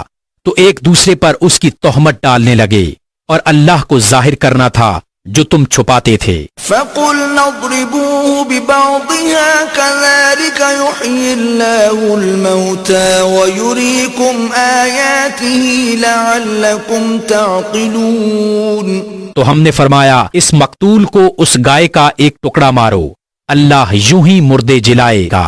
تو ایک دوسرے پر اس کی تہمت ڈالنے لگے اور اللہ کو ظاہر کرنا تھا جو تم چھپاتے تھے. فَقُلْنَا اضْرِبُوهُ بِبَعْضِهَا كَذَلِكَ يُحْيِي اللَّهُ الْمَوْتَى وَيُرِيكُمْ آيَاتِهِ لَعَلَّكُمْ تَعْقِلُونَ. تو ہم نے فرمایا اس مقتول کو اس گائے کا ایک ٹکڑا مارو اللہ یوں ہی مردے جلائے گا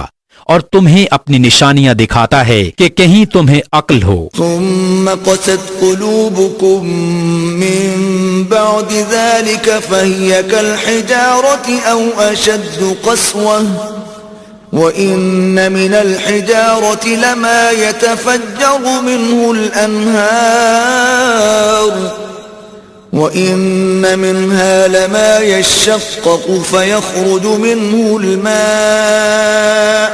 اور تمہیں اپنی نشانیاں دکھاتا ہے کہ کہیں تمہیں عقل ہو. ثم قست قلوبكم من بعد ذلك فهي كالحجارة أو أشد قسوة وإن من الحجارة لما يتفجر منه الأنهار وإن منها لما يشقق فيخرج منه الماء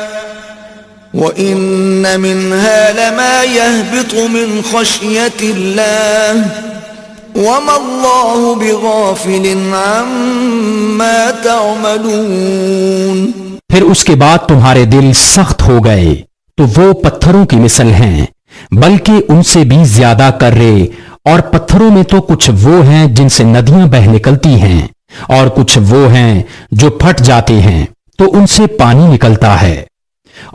وَإِنَّ مِنْهَا لَمَا يَهْبِطُ مِنْ خَشْيَةِ اللَّهِ وَمَا اللَّهُ بِغَافِلٍ عَمَّا تَعْمَلُونَ. پھر اس کے بعد تمہارے دل سخت ہو گئے تو وہ پتھروں کی مثل ہیں، بلکہ ان سے بھی زیادہ کرے، اور پتھروں میں تو کچھ وہ ہیں جن سے ندیاں بہہ نکلتی ہیں، اور کچھ وہ ہیں جو پھٹ جاتے ہیں تو ان سے پانی نکلتا ہے،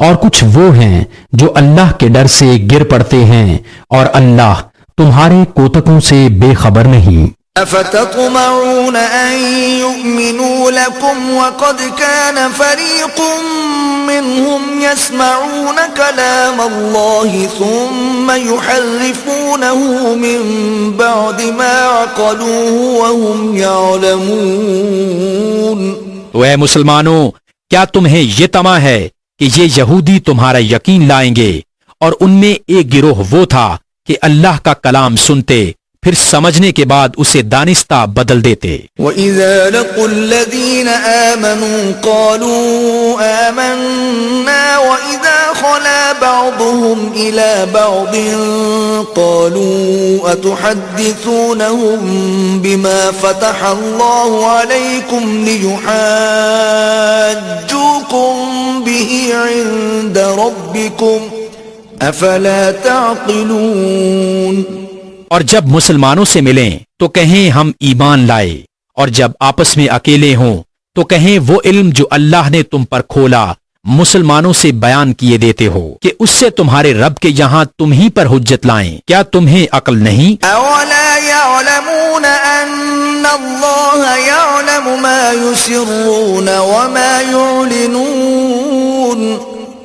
اور کچھ وہ ہیں جو اللہ کے ڈر سے گر پڑتے ہیں، اور اللہ تمہارے کوتکوں سے بے خبر نہیں. أفتطمعون أن يؤمنوا لكم وقد كان فريق منهم يسمعون كلام الله ثم يحرفونه من بعد ما عقلوه وهم يعلمون. تو اے مسلمانوں، کیا تمہیں یہ طمع ہے کہ یہ یہودی تمہارا یقین لائیں گے؟ اور ان میں ایک گروہ وہ تھا کہ اللہ کا کلام سنتے پھر سمجھنے کے بعد اسے دانستہ بدل دیتے. وَإِذَا لَقُوا الَّذِينَ آمَنُوا قَالُوا آمَنَّا وَإِذَا خَلَا بَعْضُهُمْ إِلَى بَعْضٍ قَالُوا أَتُحَدِّثُونَهُم بِمَا فَتَحَ اللَّهُ عَلَيْكُمْ لِيُحَاجُّوكُم بِهِ عِندَ رَبِّكُمْ أَفَلَا تَعْقِلُونَ. اور جب مسلمانوں سے ملیں تو کہیں ہم ایمان لائے، اور جب آپس میں اکیلے ہوں تو کہیں وہ علم جو اللہ نے تم پر کھولا مسلمانوں سے بیان کیے دیتے ہو کہ اس سے تمہارے رب کے یہاں تم ہی پر حجت لائیں. کیا تمہیں عقل نہیں؟ اولا يعلمون ان اللہ يعلم ما يسرون وما يعلنون.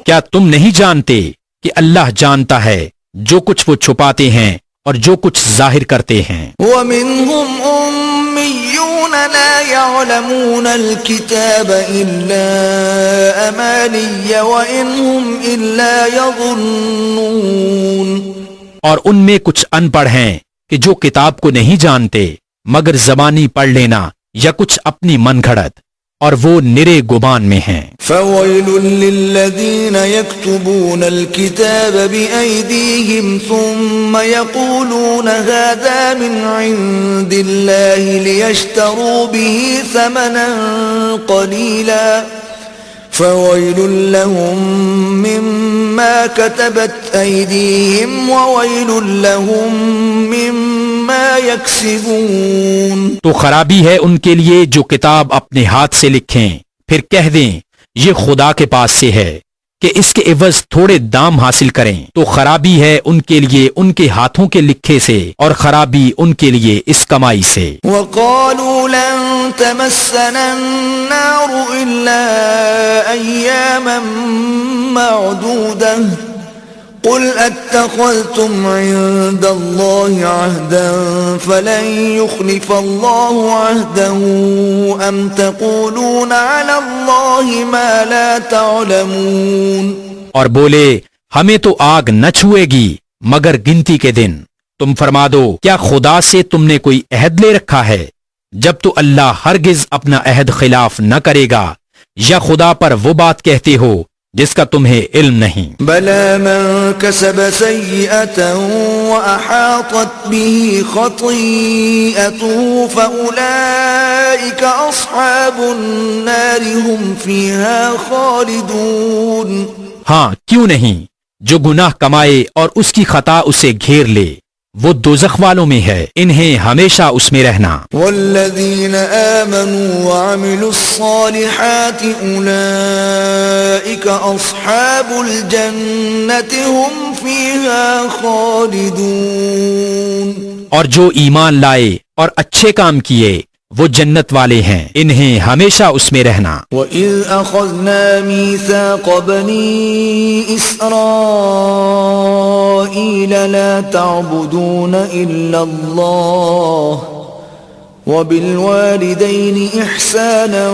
کیا تم نہیں جانتے کہ اللہ جانتا ہے جو کچھ وہ چھپاتے ہیں اور جو کچھ ظاہر کرتے ہیں. ومنهم أميون لا يعلمون الكتاب إلا أماني وإن هم إلا يظنون. اور ان میں کچھ ان پڑھ ہیں کہ جو کتاب کو نہیں جانتے مگر زبانی پڑھ لینا یا کچھ اپنی من گھڑت، اور وہ نرے گمان میں ہیں. فويل للذين يكتبون الكتاب بأيديهم ثم يقولون هذا من عند الله ليشتروا به ثمنا قليلا فويل لهم مما كتبت أيديهم وويل لهم مما يكسبون. تو خرابی ہے ان کے لیے جو کتاب اپنے ہاتھ سے لکھیں پھر کہہ دیں یہ خدا کے پاس سے ہے کہ اس کے عوض تھوڑے دام حاصل کریں. تو خرابی ہے ان کے لیے ان کے ہاتھوں کے لکھے سے، اور خرابی ان کے لیے اس کمائی سے. وقالوا لن تمسنا النار إلا أياما معدودة قل اتخذتم عند الله عهدا فلن يخلف الله عهده أم تقولون على الله ما لا تعلمون. اور بولے ہمیں تو آگ نہ چھوئے گی مگر گنتی کے دن. تم فرما دو کیا خدا سے تم نے کوئی عہد لے رکھا ہے جب تو اللہ ہرگز اپنا عہد خلاف نہ کرے گا، یا خدا پر وہ بات کہتے ہو جس کا تمہیں علم نہیں. بلى من كسب سيئة وأحاطت به خطيئته فأولئك أصحاب النار هم فيها خالدون. ہاں کیوں نہیں، جو گناہ کمائے اور اس کی خطا اسے گھیر لے وہ دوزخ والوں میں ہے، انہیں ہمیشہ اس میں رہنا. والذین آمنوا وعملوا الصالحات اولئک اصحاب الجنة هم فیہا خالدون. اور جو ایمان لائے اور اچھے کام کیے وہ جنت والے ہیں، انہیں ہمیشہ اس میں رہنا۔ وَإِذْ أَخَذْنَا مِيثَاقَ بَنِي إِسْرَائِيلَ لَا تَعْبُدُونَ إِلَّا اللَّهَ وَبِالْوَالِدَيْنِ إِحْسَانًا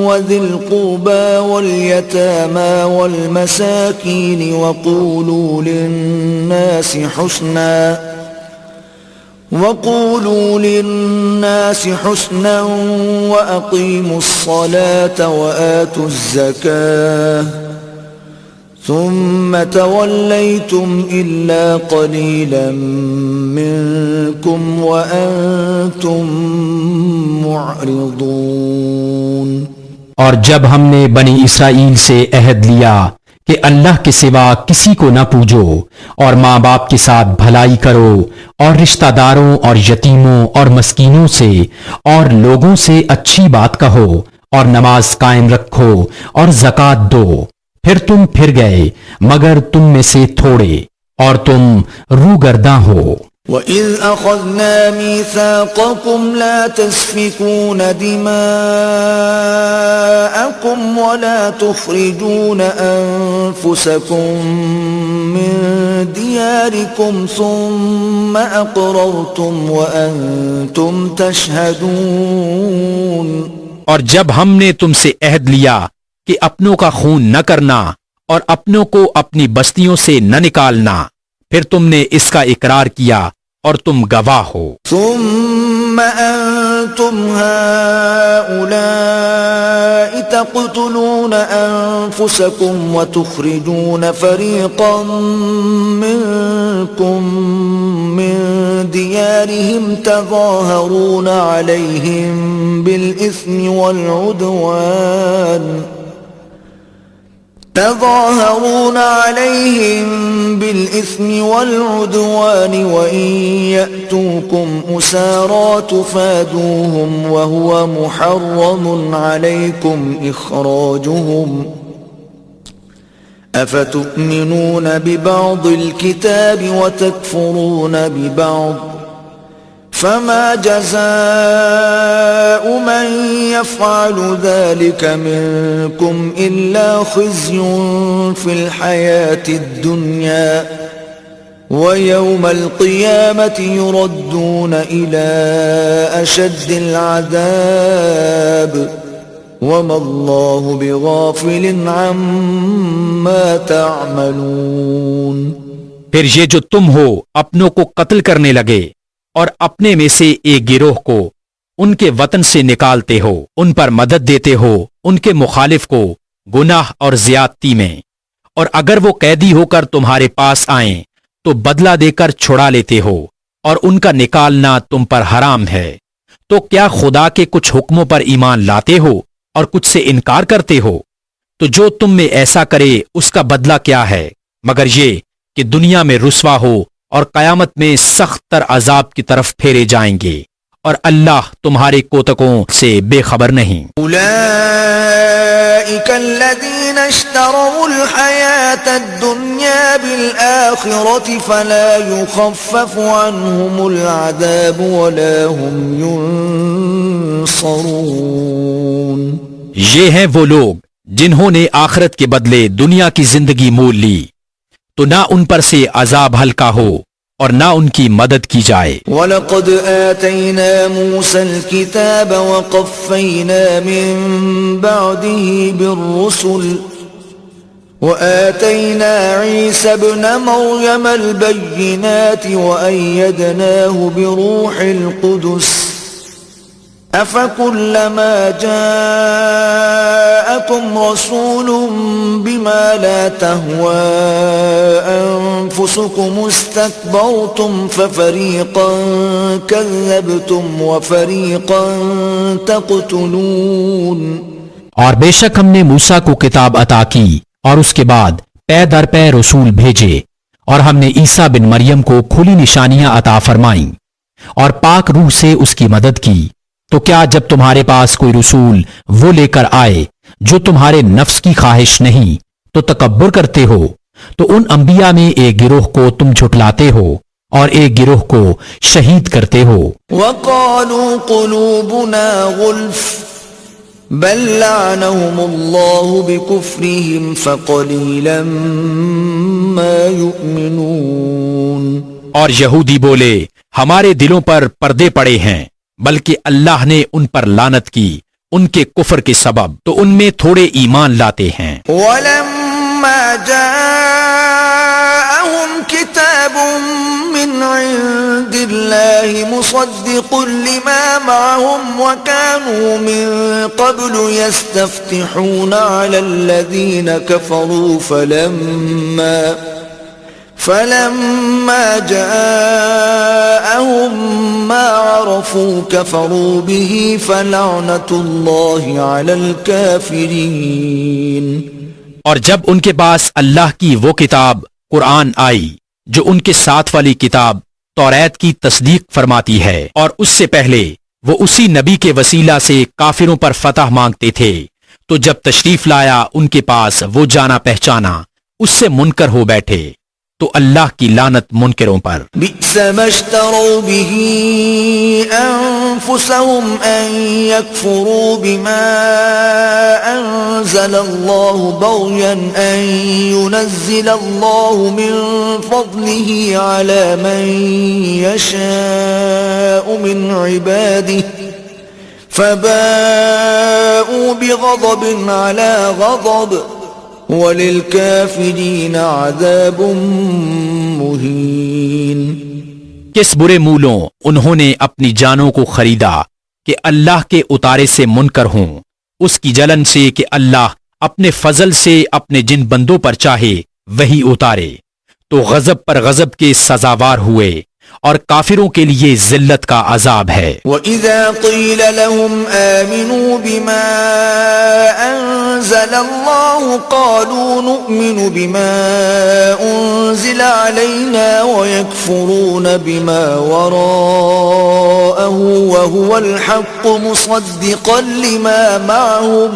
وَذِي الْقُرْبَى وَالْيَتَامَى وَالْمَسَاكِينِ وَقُولُوا لِلنَّاسِ حُسْنًا وَأَقِيمُوا الصَّلَاةَ وَآتُوا الزَّكَاةَ ثُمَّ تَوَلَّيْتُمْ إِلَّا قَلِيلًا مِّنكُمْ وَأَنتُم مُّعْرِضُونَ۔ اور جب ہم نے بنی اسرائیل سے عہد لیا کہ اللہ کے سوا کسی کو نہ پوجو اور ماں باپ کے ساتھ بھلائی کرو اور رشتہ داروں اور یتیموں اور مسکینوں سے اور لوگوں سے اچھی بات کہو اور نماز قائم رکھو اور زکوٰۃ دو، پھر تم پھر گئے مگر تم میں سے تھوڑے اور تم روگرداں ہو۔ وَإِذْ أَخَذْنَا مِيثَاقَكُمْ لَا تَسْفِكُونَ دِمَاءَكُمْ وَلَا تُخْرِجُونَ أَنفُسَكُمْ مِنْ دِيَارِكُمْ ثُمَّ أَقْرَرْتُمْ وَأَنْتُمْ تَشْهَدُونَ۔ اور جب ہم نے تم سے عہد لیا کہ اپنوں کا خون نہ کرنا اور اپنوں کو اپنی بستیوں سے نہ نکالنا، پھر تم نے اس کا اقرار کیا اور تم گواہ ہو۔ ثم أنتم هؤلاء تقتلون أنفسكم وتخرجون فريقا منكم من ديارهم تظاهرون عليهم بالإثم والعدوان وإن يأتوكم أسارى تفادوهم وهو محرم عليكم إخراجهم أفتؤمنون ببعض الكتاب وتكفرون ببعض فما جزاء من يفعل ذلك منكم إلا خزي في الحياة الدنيا ويوم القيامة يردون إلى أشد العذاب وما الله بغافل عما تعملون۔ پھر یہ جو تم ہو اپنوں کو قتل کرنے لگے اور اپنے میں سے ایک گروہ کو ان کے وطن سے نکالتے ہو، ان پر مدد دیتے ہو ان کے مخالف کو گناہ اور زیادتی میں، اور اگر وہ قیدی ہو کر تمہارے پاس آئیں تو بدلہ دے کر چھڑا لیتے ہو اور ان کا نکالنا تم پر حرام ہے، تو کیا خدا کے کچھ حکموں پر ایمان لاتے ہو اور کچھ سے انکار کرتے ہو؟ تو جو تم میں ایسا کرے اس کا بدلہ کیا ہے مگر یہ کہ دنیا میں رسوا ہو اور قیامت میں سخت تر عذاب کی طرف پھیرے جائیں گے، اور اللہ تمہارے کوتکوں سے بے خبر نہیں۔ أولئك الذين اشتروا الحياة الدنيا بالآخرة فلا يخفف عنهم العذاب ولا هم ينصرون۔ یہ ہیں وہ لوگ جنہوں نے آخرت کے بدلے دنیا کی زندگی مول لی، تو نہ ان پر سے عذاب ہلکا ہو اور نہ ان کی مدد کی جائے۔ وَلَقَدْ آتَيْنَا مُوسَى الْكِتَابَ وَقَفَّيْنَا مِن بَعْدِهِ بِالرُّسُلِ وَآتَيْنَا عِيسَى ابْنَ مَرْيَمَ الْبَيِّنَاتِ وَأَيَّدْنَاهُ بِرُوحِ الْقُدُسِ أَفَكُلَّمَا جَاءَكُمْ رَسُولٌ بِمَا لَا تَهْوَى أَنفُسُكُمُ اسْتَكْبَرْتُمْ فَفَرِيقًا كَذَّبْتُمْ وَفَرِيقًا تَقْتُلُونَ۔ اور بے شک ہم نے موسیٰ کو کتاب عطا کی اور اس کے بعد پے در پے رسول بھیجے، اور ہم نے عیسیٰ بن مریم کو کھلی نشانیاں عطا فرمائیں اور پاک روح سے اس کی مدد کی۔ تو کیا جب تمہارے پاس کوئی رسول وہ لے کر آئے جو تمہارے نفس کی خواہش نہیں تو تکبر کرتے ہو؟ تو ان انبیاء میں ایک گروہ کو تم جھٹلاتے ہو اور ایک گروہ کو شہید کرتے ہو۔ وقالوا قلوبنا غلف بل لعنهم الله بكفرهم فقليلا ما يؤمنون۔ اور یہودی بولے ہمارے دلوں پر پردے پڑے ہیں، بلکہ اللہ نے ان پر لعنت کی ان کے کفر کے سبب، تو ان میں تھوڑے ایمان لاتے ہیں۔ ولما جاءهم كتاب من عند الله مصدق لما معهم وكانوا من قبل يستفتحون على الذين كفروا فلما جاءهم ما عرفوا كفروا به فلعنة الله على الكافرين۔ اور جب ان کے پاس اللہ کی وہ کتاب قرآن آئی جو ان کے ساتھ والی کتاب توریت کی تصدیق فرماتی ہے، اور اس سے پہلے وہ اسی نبی کے وسیلہ سے کافروں پر فتح مانگتے تھے، تو جب تشریف لایا ان کے پاس وہ جانا پہچانا، اس سے منکر ہو بیٹھے، تو اللہ کی لعنت منکروں پر۔ بئس ما اشتروا به انفسهم ان يكفروا بما انزل الله بغيا ان ينزل الله من فضله على من يشاء من عباده فباءوا بغضب على غضب وَلِلْكَافِرِينَ عَذَابٌ مُّهِينٌ۔ کس برے مولوں انہوں نے اپنی جانوں کو خریدا کہ اللہ کے اتارے سے منکر ہوں، اس کی جلن سے کہ اللہ اپنے فضل سے اپنے جن بندوں پر چاہے وہی اتارے، تو غضب پر غضب کے سزاوار ہوئے، اور کافروں کے لیے ذلت کا عذاب ہے۔ وَإِذَا قِيلَ لَهُمْ آمِنُوا بِمَا أَنزَلَ اللَّهُ قَالُوا نُؤْمِنُ بِمَا أُنزِلَ عَلَيْنَا وَيَكْفُرُونَ بِمَا وَرَاءَهُ وَهُوَ الْحَقُّ مُصَدِّقًا لِمَا مَعَهُمْ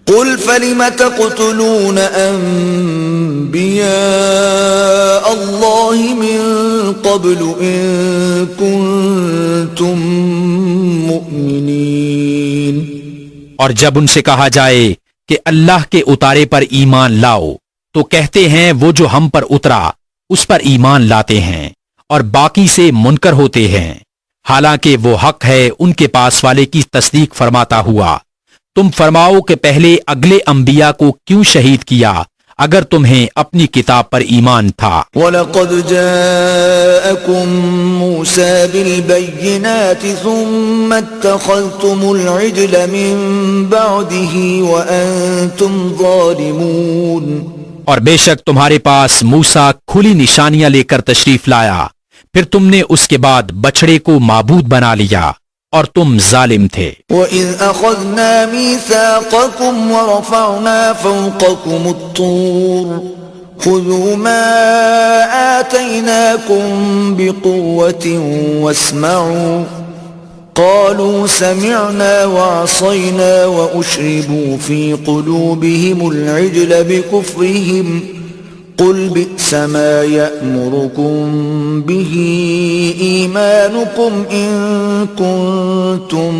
قُلْ فَلِمَ تَقْتُلُونَ أَنبِيَاءَ اللَّهِ مِن قَبْلُ إِن كُنتُم مُّؤْمِنِينَ۔ اور جب ان سے کہا جائے کہ اللہ کے اتارے پر ایمان لاؤ، تو کہتے ہیں وہ جو ہم پر اترا اس پر ایمان لاتے ہیں، اور باقی سے منکر ہوتے ہیں، حالانکہ وہ حق ہے ان کے پاس والے کی تصدیق فرماتا ہوا۔ تم فرماؤ کہ پہلے اگلے انبیاء کو کیوں شہید کیا اگر تمہیں اپنی کتاب پر ایمان تھا۔ وَلَقَدْ جَاءَكُم مُوسَى بِالْبَيِّنَاتِ ثُمَّ اتَّخَذْتُمُ الْعِجْلَ مِن بَعْدِهِ وَأَنتُمْ ظَالِمُونَ۔ اور بے شک تمہارے پاس موسیٰ کھلی نشانیاں لے کر تشریف لایا، پھر تم نے اس کے بعد بچڑے کو معبود بنا لیا، اور تم ظالم تھے۔ وَإِذْ أَخَذْنَا مِيثَاقَكُمْ وَرَفَعْنَا فَوْقَكُمُ الطُّورَ خُذُوا مَا آتَيْنَاكُمْ بِقُوَّةٍ وَاسْمَعُوا قَالُوا سَمِعْنَا وَعَصَيْنَا وَأُشْرِبُوا فِي قُلُوبِهِمُ الْعِجْلَ بِكُفْرِهِمْ قُلْ بِئْسَ مَا يَأْمُرُكُمْ بِهِ إِيمَانُكُمْ إِن كُنتُم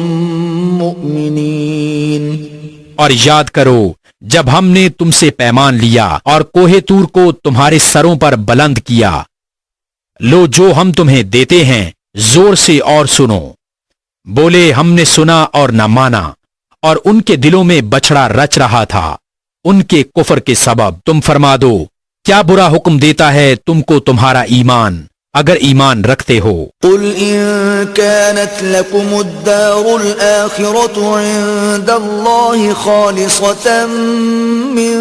مُّؤْمِنِينَ۔ اور یاد کرو جب ہم نے تم سے پیمان لیا اور کوہ طور کو تمہارے سروں پر بلند کیا، لو جو ہم تمہیں دیتے ہیں زور سے اور سنو۔ بولے ہم نے سنا اور نہ مانا، اور ان کے دلوں میں بچڑا رچ رہا تھا ان کے کفر کے سبب۔ تم فرما دو کیا برا حکم دیتا ہے تم کو تمہارا ایمان اگر ایمان رکھتے ہو۔ قل ان كانت لكم الدار الآخرة عند الله خالصة من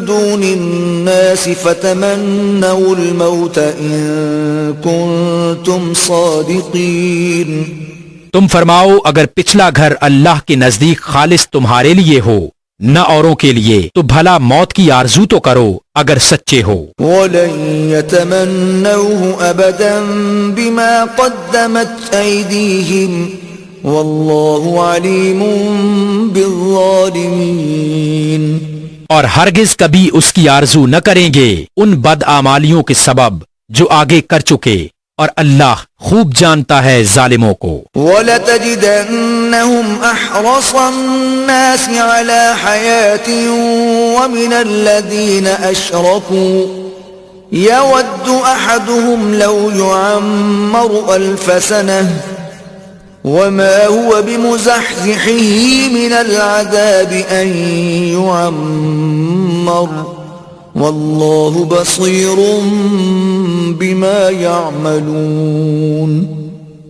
دون الناس فتمنوا الموت ان كنتم صادقين۔ تم فرماؤ اگر پچھلا گھر اللہ کے نزدیک خالص تمہارے لیے ہو نہ اوروں کے لیے، تو بھلا موت کی آرزو تو کرو اگر سچے ہو۔ وَلَن يَتَمَنَّوْهُ أَبَدًا بِمَا قَدَّمَتْ أَيْدِيهِمْ وَاللَّهُ عَلِيمٌ بِالظَّالِمِينَ۔ اور ہرگز کبھی اس کی آرزو نہ کریں گے ان بدعمالیوں کے سبب جو آگے کر چکے، اور اللہ خوب جانتا ہے ظالموں کو۔ وَلَتَجِدَنَّهُمْ أَحْرَصَ النَّاسِ عَلَى حَيَاةٍ وَمِنَ الَّذِينَ أَشْرَكُوا يَوَدُّ أَحَدُهُمْ لَوْ يُعَمَّرُ أَلْفَ سَنَةٍ وَمَا هُوَ بِمُزَحْزِحِهِ مِنَ الْعَذَابِ أَن يُعَمَّرَ وَاللَّهُ بَصِيرٌ بِمَا يَعْمَلُونَ۔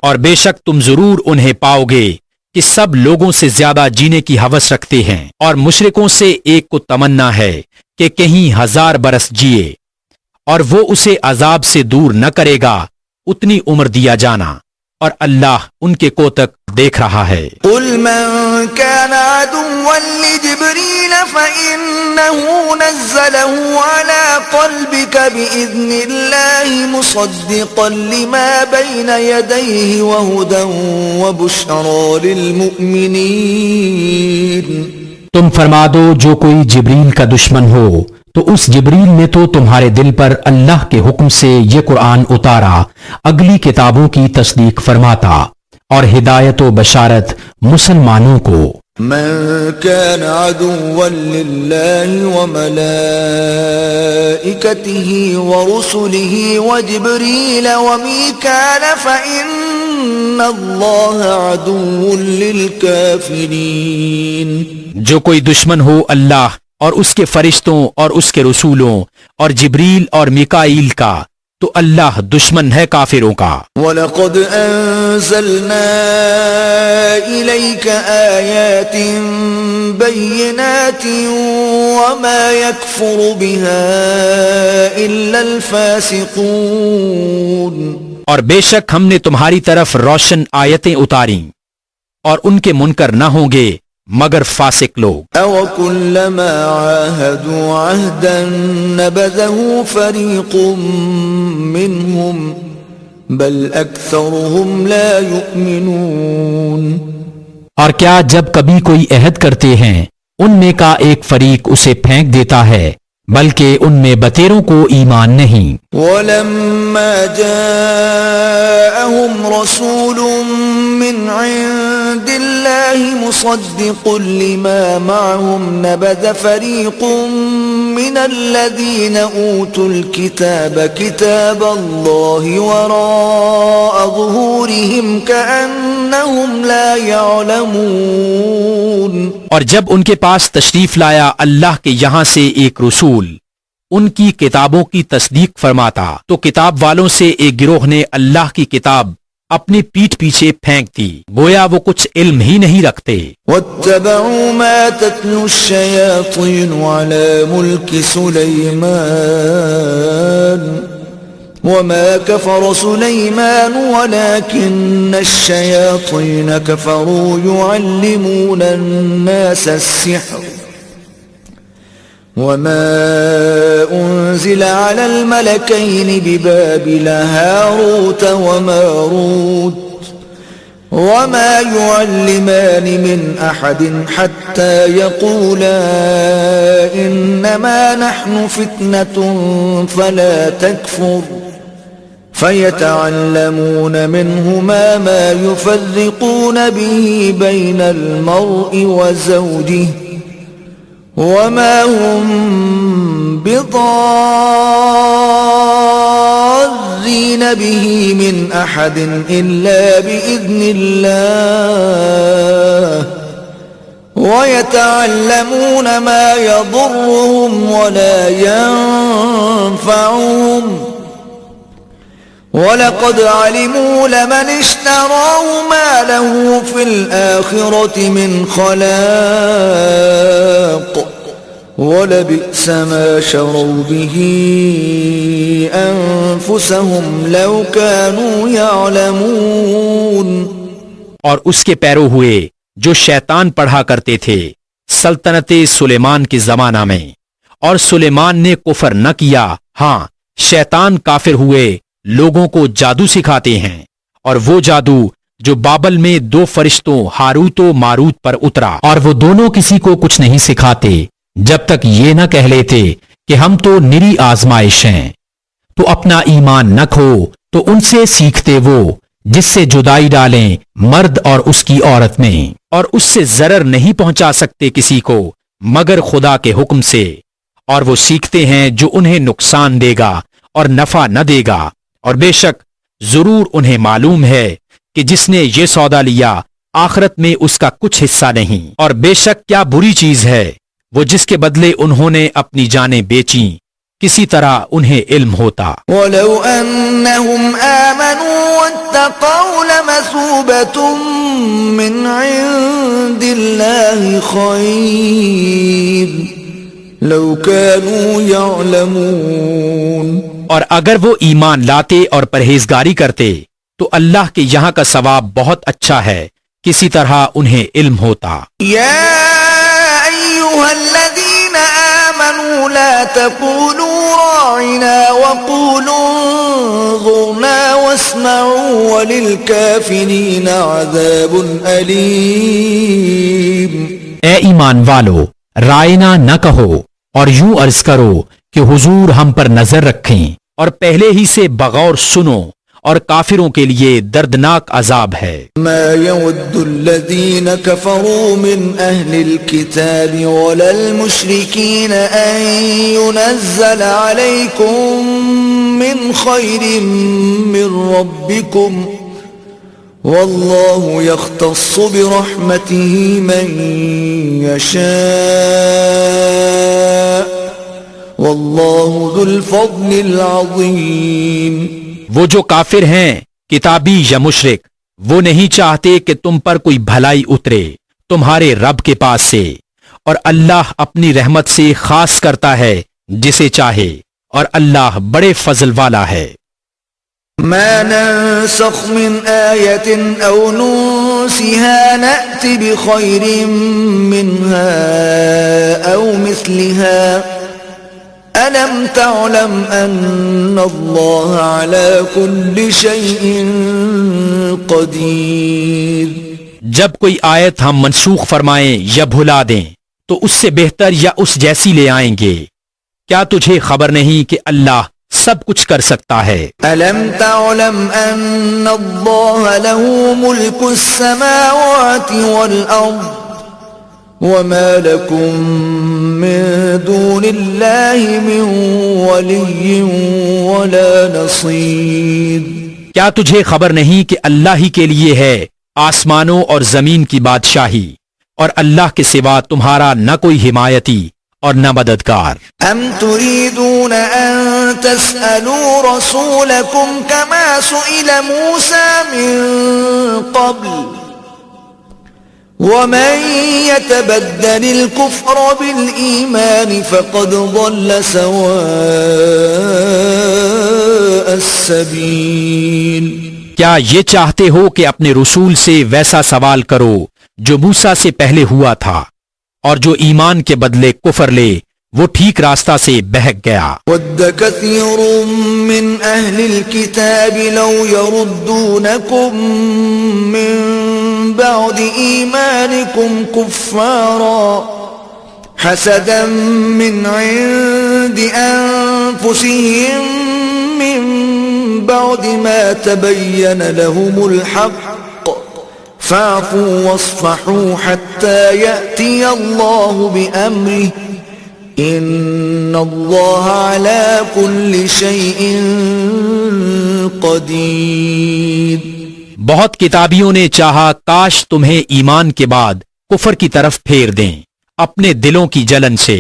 اور بے شک تم ضرور انہیں پاؤ گے کہ سب لوگوں سے زیادہ جینے کی ہوس رکھتے ہیں، اور مشرکوں سے ایک کو تمنا ہے کہ کہیں 1000 برس جیے، اور وہ اسے عذاب سے دور نہ کرے گا اتنی عمر دیا جانا، اور اللہ ان کے کوتک دیکھ رہا ہے۔ قل من كان عدوا لجبريل فإنه نزله على قلبك بإذن الله مصدقا لما بين يديه وهدى وبشرى للمؤمنين۔ تم فرما دو جو کوئی جبریل کا دشمن ہو تو اس جبریل نے تو تمہارے دل پر اللہ کے حکم سے یہ قرآن اتارا اگلی کتابوں کی تصدیق فرماتا اور ہدایت و بشارت مسلمانوں کو۔ من كان عدوا لله وملائكته ورسله وجبريل وميكال فإن الله عدو للكافرين۔ جو کوئی دشمن ہو اللہ اور اس کے فرشتوں اور اس کے رسولوں اور جبریل اور میکائیل کا، تو اللہ دشمن ہے کافروں کا۔ وَلَقَدْ أَنزَلْنَا إِلَيْكَ آيَاتٍ بَيِّنَاتٍ وَمَا يَكْفُرُ بِهَا إِلَّا الْفَاسِقُونَ۔ اور بے شک ہم نے تمہاری طرف روشن آیتیں اتاریں، اور ان کے منکر نہ ہوں گے مگر فاسق لوگ۔ أَوَكُلَّمَا عَاهَدُوا عَهْدًا نَبَذَهُ فَرِيقٌ مِّنْهُمْ بَلْ أَكْثَرُهُمْ لَا يُؤْمِنُونَ۔ اور کیا جب کبھی کوئی عہد کرتے ہیں ان میں کا ایک فریق اسے پھینک دیتا ہے، بلکہ ان میں بتیروں کو ایمان نہیں۔ وَلَمَّا جَاءَهُمْ رَسُولٌ مِّنْ عِندِ اللَّهِ مُصَدِّقٌ لِّمَا مَعَهُمْ نَبَذَ فَرِيقٌ مِّنَ الَّذِينَ أُوتُوا الْكِتَابَ كِتَابَ اللَّهِ وَرَاءَ ظُهُورِهِمْ كَأَنَّهُمْ لَا يَعْلَمُونَ۔ اور جب ان کے پاس تشریف لایا اللہ کے یہاں سے ایک رسول ان کی کتابوں کی تصدیق فرماتا، تو کتاب والوں سے ایک گروہ نے اللہ کی کتاب اپنی پیٹھ پیچھے پھینک دی، گویا وہ کچھ علم ہی نہیں رکھتے۔ وَاتَّبَعُوا مَا تَتْلُو الشَّيَاطِينُ عَلَى مُلْكِ سُلَيْمَانَ وَمَا كَفَرَ سُلَيْمَانُ وَلَكِنَّ الشَّيَاطِينَ كَفَرُوا يُعَلِّمُونَ النَّاسَ السِّحْرَ وَمَا أُنزِلَ عَلَى الْمَلَكَيْنِ بِبَابِلَ هَارُوتَ وَمَارُوتَ وَمَا يُعَلِّمَانِ مِنْ أَحَدٍ حَتَّى يَقُولَا إِنَّمَا نَحْنُ فِتْنَةٌ فَلَا تَكْفُرْ فَيَتَعَلَّمُونَ مِنْهُمَا مَا يُفَرِّقُونَ بِهِ بَيْنَ الْمَرْءِ وَزَوْجِهِ وَمَا هُمْ بِضَارِّينَ بِهِ مِنْ أَحَدٍ إِلَّا بِإِذْنِ اللَّهِ وَيَتَعَلَّمُونَ مَا يَضُرُّهُمْ وَلَا يَنفَعُهُمْ وَلَقَدْ عَلِمُوا لَمَنِ اشْتَرَاهُ مَا لَهُ فِي الْآخِرَةِ مِنْ خَلَاقٍ وَلَبِئْسَ مَا شَرَوْا بِهِ أَنفُسَهُمْ لَوْ كَانُوا يَعْلَمُونَ۔ اور اس کے پیرو ہوئے جو شیطان پڑھا کرتے تھے سلطنت سلیمان کے زمانہ میں، اور سلیمان نے کفر نہ کیا، ہاں شیطان کافر ہوئے لوگوں کو جادو سکھاتے ہیں، اور وہ جادو جو بابل میں 2 فرشتوں ہاروت و ماروت پر اترا، اور وہ دونوں کسی کو کچھ نہیں سکھاتے جب تک یہ نہ کہہ لیتے کہ ہم تو نری آزمائش ہیں۔ تو تو اپنا ایمان نہ کھو تو ان سے سیکھتے وہ جس سے جدائی ڈالیں مرد اور اس کی عورت میں، اور اس سے ضرر نہیں پہنچا سکتے کسی کو مگر خدا کے حکم سے، اور وہ سیکھتے ہیں جو انہیں نقصان دے گا اور نفع نہ دے گا، اور بے شک ضرور انہیں معلوم ہے کہ جس نے یہ سودا لیا آخرت میں اس کا کچھ حصہ نہیں، اور بے شک کیا بری چیز ہے وہ جس کے بدلے انہوں نے اپنی جانیں بیچیں، کسی طرح انہیں علم ہوتا۔ ولو أنهم آمنوا واتقوا لمثوبة من عند الله خير لو كانوا يعلمون۔ اور اگر وہ ایمان لاتے اور پرہیزگاری کرتے تو اللہ کے یہاں کا ثواب بہت اچھا ہے، کسی طرح انہیں علم ہوتا۔ يا أيها الذين آمنوا لا تقولوا راعنا وقولوا انظرنا واسمعوا وللكافرين عذاب أليم۔ اے ایمان والو، رائنا نہ کہو اور یوں عرض کرو کہ حضور ہم پر نظر رکھیں، اور پہلے ہی سے بغور سنو، اور کافروں کے لیے دردناک عذاب ہے۔ ما يود الذين كفروا من أهل الكتاب ولا المشركين أن ينزل عليكم من خير من ربكم والله يختص برحمته من يشاء والله ذو الفضل العظيم۔ وہ جو کافر ہیں کتابی یا مشرک، وہ نہیں چاہتے کہ تم پر کوئی بھلائی اترے تمہارے رب کے پاس سے، اور اللہ اپنی رحمت سے خاص کرتا ہے جسے چاہے، اور اللہ بڑے فضل والا ہے۔ ما ننسخ من آية أو ننسها نأت بخير منها أو مثلها ألم تعلم أن الله على كل شيء قدير۔ جب کوئی آیت ہم منسوخ فرمائیں یا بھلا دیں تو اس سے بہتر یا اس جیسی لے آئیں گے۔ کیا تجھے خبر نہیں کہ اللہ سب کچھ کر سکتا ہے؟ ألم تعلم أن الله له ملك السماوات والأرض وما لكم من دون الله من ولي ولا نصير۔ کیا تجھے خبر نہیں کہ اللہ ہی کے لیے ہے آسمانوں اور زمین کی بادشاہی، اور اللہ کے سوا تمہارا نہ کوئی حمایتی اور نہ مددگار۔ ام تريدون ان تسألوا رسولكم كما سئل موسى من قبل ومن يتبدل الكفر بالإيمان فقد ضل سواء السبيل۔ کیا یہ چاہتے ہو کہ اپنے رسول سے ویسا سوال کرو جو موسیٰ سے پہلے ہوا تھا، اور جو ایمان کے بدلے کفر لے وہ ٹھیک راستہ سے بہک گیا۔ ود كثير من أهل الكتاب لو يردونكم من بعد إيمانكم كفارا حسدا من عند أنفسهم من بعد ما تبين لهم الحق فاعفوا واصفحوا حتى يأتي الله بأمره ان اللہ علی کل شیء قدیر۔ بہت کتابیوں نے چاہا کاش تمہیں ایمان کے بعد کفر کی طرف پھیر دیں اپنے دلوں کی جلن سے،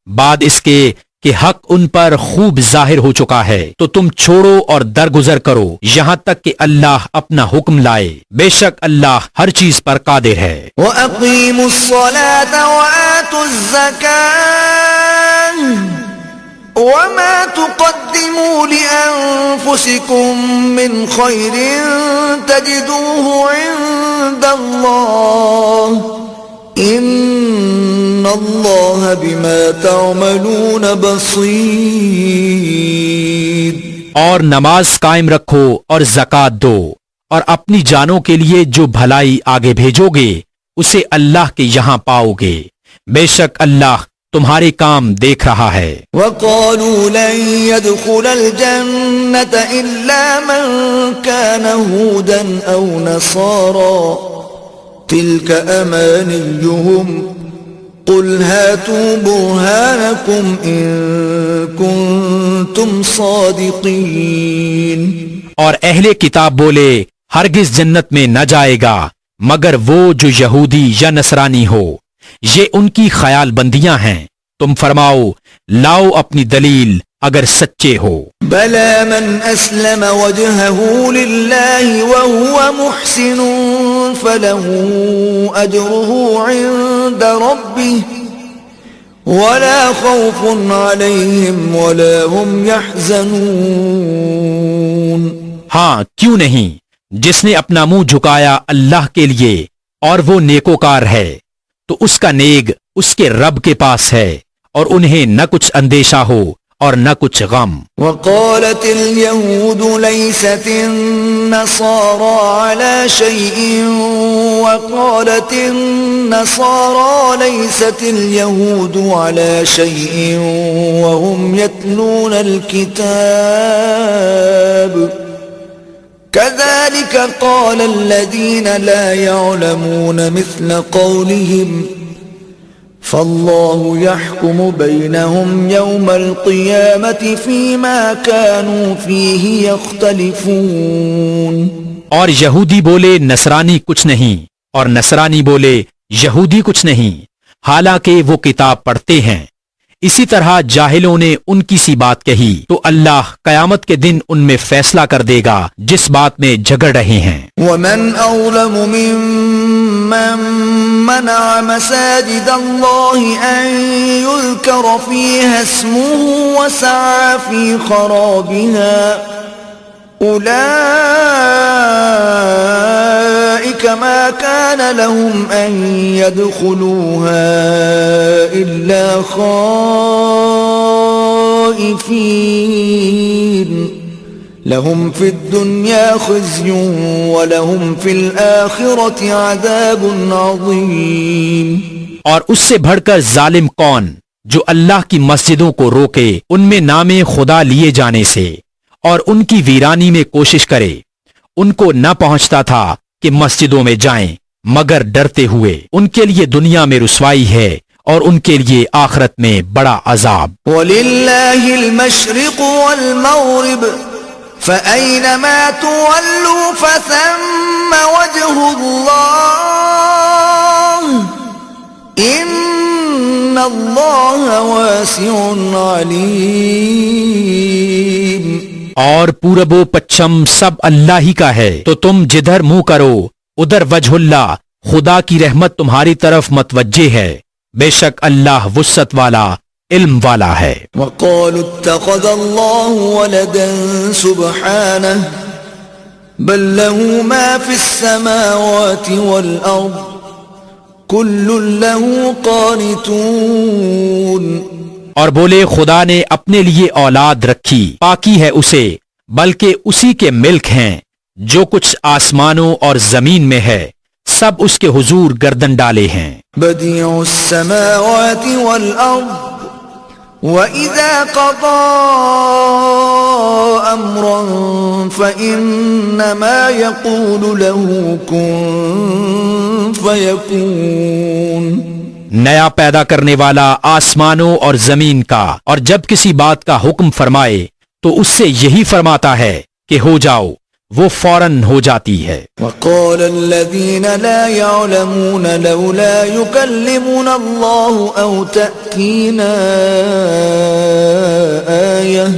بعد اس کے کہ حق ان پر خوب ظاہر ہو چکا ہے، تو تم چھوڑو اور درگزر کرو یہاں تک کہ اللہ اپنا حکم لائے، بے شک اللہ ہر چیز پر قادر ہے۔ وَأَقِيمُوا الصَّلَاةَ وَآتُوا الزَّكَاةَ وَمَا تُقَدِّمُوا لِأَنفُسِكُم مِّنْ خَيْرٍ تَجِدُوهُ عِندَ اللَّهِ ان اللہ بما تعملون بصیر۔ اور نماز قائم رکھو اور زکوٰۃ دو، اور اپنی جانوں کے لیے جو بھلائی آگے بھیجو گے اسے اللہ کے یہاں پاؤ گے، بے شک اللہ تمہارے کام دیکھ رہا ہے۔ وقالوا لن يدخل الجنة إلا من كان هودا أو نصارى تلك أمانيهم قل هاتوا برهانكم إن كنتم صادقين۔ اور اہل کتاب بولے ہرگز جنت میں نہ جائے گا مگر وہ جو یہودی یا نصرانی ہو، یہ ان کی خیال بندیاں ہیں، تم فرماؤ لاؤ اپنی دلیل اگر سچے ہو۔ بلى من أسلم وجهه لله وهو محسن فله أجره عند ربه ولا خوف عليهم ولا هم يحزنون۔ ہاں کیوں نہیں، جس نے اپنا منہ جھکایا اللہ کے لیے اور وہ نیکوکار ہے تو اس کا نیگ اس کے رب کے پاس ہے اور انہیں نہ کچھ اندیشہ ہو اور نہ کچھ غم۔ وقالت اليهود ليست النصارى على شيء وقالت النصارى ليست اليهود على شيء وهم يتلون الكتاب كذلك قال الذين لا يعلمون مثل قولهم فالله يحكم بينهم يوم القيامة فيما كانوا فيه يختلفون۔ اور یہودی بولے نصرانی کچھ نہیں اور نصرانی بولے یہودی کچھ نہیں، حالانکہ وہ کتاب پڑھتے ہیں۔ اسی طرح جاہلوں نے ان کی سی بات کہی تو اللہ قیامت کے دن ان میں فیصلہ کر دے گا جس بات میں جھگڑ رہے ہیں۔ ومن أظلم ممن منع مساجد الله أن يذكر فيها اسمه وسعى في خرابها أولئك ما كان لهم أن يدخلوها إلا خائفين لهم في الدنيا خزي ولهم في الآخرة عذاب عظيم۔ اور اس سے بڑھ کر ظالم کون جو اللہ کی مسجدوں کو روکے ان میں نام خدا لیے جانے سے اور ان کی ویرانی میں کوشش کرے، ان کو نہ پہنچتا تھا کہ مسجدوں میں جائیں مگر ڈرتے ہوئے، ان کے لیے دنیا میں رسوائی ہے اور ان کے لیے آخرت میں بڑا عذاب۔ وَلِلَّهِ الْمَشْرِقُ وَالْمَغْرِبُ فَأَيْنَمَا تُوَلُّوا فَثَمَّ وَجْهُ اللَّهِ إِنَّ اللَّهَ وَاسِعٌ عَلِيمٌ۔ اور پورب و پچھم سب اللہ ہی کا ہے، تو تم جدھر منہ کرو ادھر وجہ اللہ، خدا کی رحمت تمہاری طرف متوجہ ہے، بے شک اللہ وسعت والا علم والا ہے۔ وقالوا اتخذ الله ولدا سبحانه بل له ما في السماوات والأرض كل له قانتون۔ اور بولے خدا نے اپنے لیے اولاد رکھی، پاکی ہے اسے، بلکہ اسی کے ملک ہیں، جو کچھ آسمانوں اور زمین میں ہے سب اس کے حضور گردن ڈالے ہیں۔ بديع السماوات والأرض وَإِذَا قَضَى أَمْرًا فَإِنَّمَا يَقُولُ لَهُ كُن فَيَكُونُ۔ نیا پیدا کرنے والا آسمانوں اور زمین کا، اور جب کسی بات کا حکم فرمائے تو اس سے یہی فرماتا ہے کہ ہو جاؤ، وہ فوراً ہو جاتی ہے۔ وقال الذين لا يعلمون لولا يكلمنا الله أو تأتينا آية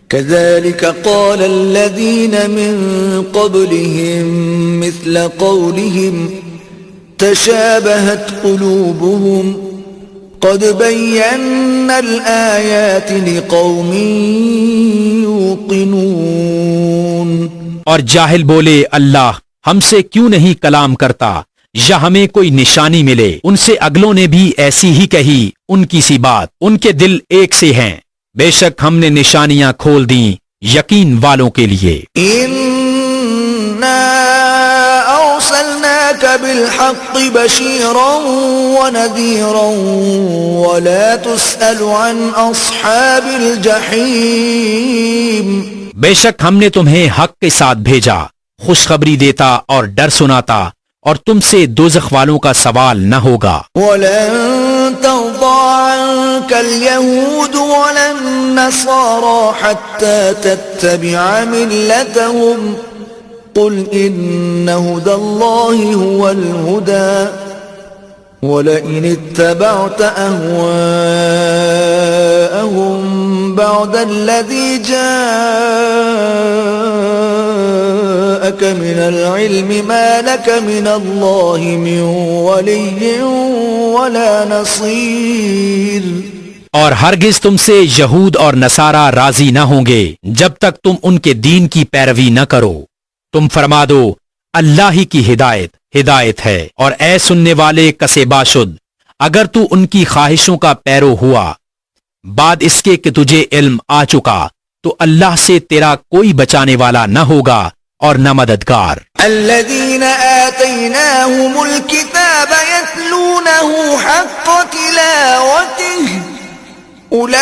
كذلك قال الذين من قبلهم مثل قولهم تشابهت قلوبهم قد بينا الآيات لقوم يوقنون۔ اور جاہل بولے اللہ ہم سے کیوں نہیں کلام کرتا یا ہمیں کوئی نشانی ملے، ان سے اگلوں نے بھی ایسی ہی کہی ان کی سی بات، ان کے دل ایک سے ہیں، بے شک ہم نے نشانیاں کھول دیں یقین والوں کے لیے۔ إِنَّا أَرْسَلْنَاكَ أرسلناك بالحق بشيرا ونذيرا ولا تسأل عن أصحاب الجحيم. بے شک ہم نے تمہیں حق کے ساتھ بھیجا، خوشخبری دیتا اور ڈر سناتا، اور تم سے دوزخ والوں کا سوال نہ ہوگا. ولن ترضى عنك اليهود ولا النصارى حتى تتبع ملتهم قل إن هدى الله هو الهدى ولئن اتبعت أهواءهم بعد الذي جاءك من العلم ما لك من الله من ولي ولا نصير. اور ہرگز تم سے یہود اور نصارہ راضی نہ ہوں گے جب تک تم ان کے دین کی پیروی نہ کرو. تم فرما دو اللہ ہی کی ہدایت ہے، اور اے سننے والے کسے باشد، اگر تو ان کی خواہشوں کا پیرو ہوا بعد اس کے کہ تجھے علم آ چکا، تو اللہ سے تیرا کوئی بچانے والا نہ ہوگا اور نہ مددگار. الذين آتيناهم الكتاب يتلونه حق تلاوته أولئك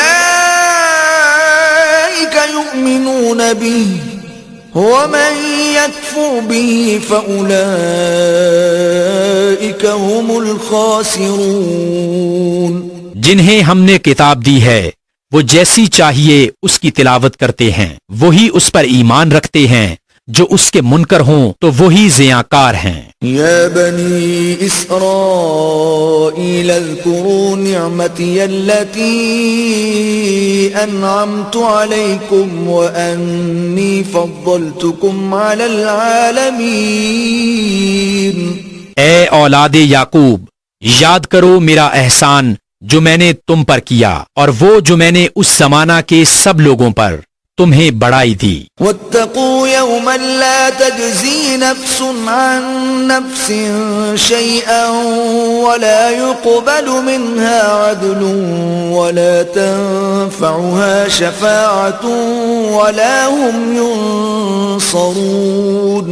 يؤمنون به ومن يكفر به فأولئك هم الخاسرون. جنہیں ہم نے کتاب دی ہے وہ جیسی چاہیے اس کی تلاوت کرتے ہیں، وہی اس پر ایمان رکھتے ہیں، جو اس کے منکر ہوں تو وہی زیاکار ہیں. يا بني إسرائيل اذكروا نعمتي التي أنعمت عليكم وأني فضلتكم على العالمين. اے اولاد یعقوب، یاد کرو میرا احسان جو میں نے تم پر کیا، اور وہ جو میں نے اس زمانہ کے سب لوگوں پر تمہیں بڑائی دی. واتقوا يوما لا تجزي نفس عن نفس شيئا ولا يقبل منها عدل ولا تنفعها شفاعة ولا هم ينصرون.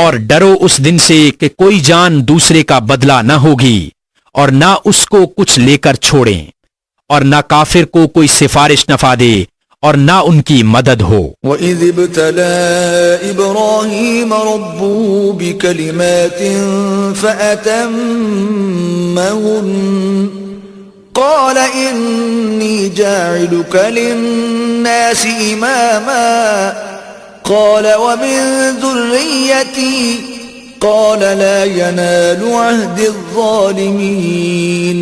اور ڈرو اس دن سے کہ کوئی جان دوسرے کا بدلہ نہ ہوگی، اور نہ اس کو کچھ لے کر چھوڑیں، اور نہ کافر کو کوئی سفارش نفع دے، اور نہ ان کی مدد ہو. وَإِذِ ابْتَلَى إِبْرَاهِيمَ رَبُّهُ بِكَلِمَاتٍ فَأَتَمَّهُنَّ قَالَ إِنِّي جَاعِلُكَ لِلنَّاسِ إِمَامًا قَالَ وَمِن ذُرِّيَّتِي قَالَ لَا يَنَالُ عَهْدِ الظَّالِمِينَ.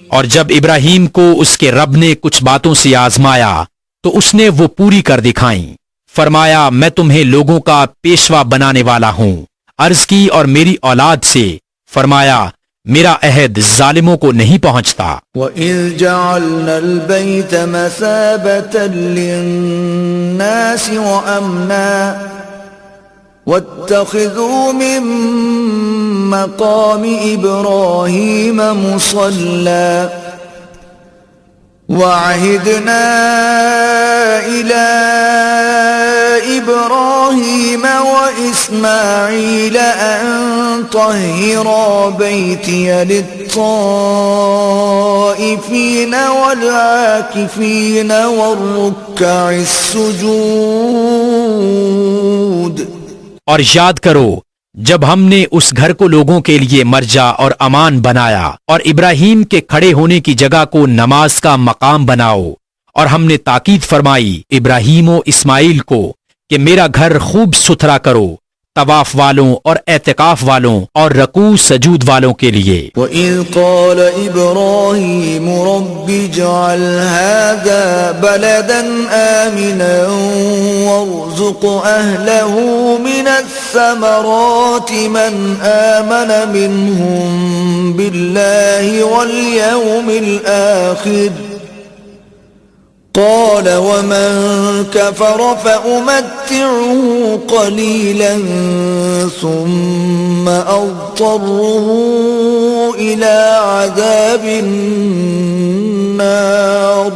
اور جب ابراہیم کو اس کے رب نے کچھ باتوں سے آزمایا تو اس نے وہ پوری کر دکھائیں. فرمایا میں تمہیں لوگوں کا پیشوا بنانے والا ہوں. عرض کی اور میری اولاد سے، فرمایا میرا عہد ظالموں کو نہیں پہنچتا. وَإِذْ جَعَلْنَا الْبَيْتَ مَثَابَةً لِلنَّاسِ وَأَمْنًا وَاتَّخِذُوا مِن مَّقَامِ إِبْرَاهِيمَ مُصَلًّى وَعَهِدْنَا إِلَى إِبْرَاهِيمَ وَإِسْمَاعِيلَ أَن طَهِّرَا بَيْتِيَ لِلطَّائِفِينَ وَالْعَاكِفِينَ وَالرُّكَّعِ السُّجُودِ. اور یاد کرو جب ہم نے اس گھر کو لوگوں کے لیے مرجع اور امان بنایا، اور ابراہیم کے کھڑے ہونے کی جگہ کو نماز کا مقام بناؤ، اور ہم نے تاکید فرمائی ابراہیم و اسماعیل کو کہ میرا گھر خوب ستھرا کرو، طواف والوں اور اعتکاف والوں اور رکوع سجود والوں کے لیے. وَإِذْ قَالَ إِبْرَاهِيمُ رَبِّ اجْعَلْ هَذَا بَلَدًا آمِنًا وَارْزُقْ أَهْلَهُ مِنَ الثَّمَرَاتِ مَنْ آمَنَ مِنْهُمْ بِاللَّهِ وَالْيَوْمِ الْآخِرِ قال ومن كفر فأمتعه قليلا ثم أضطره إلى عذاب النار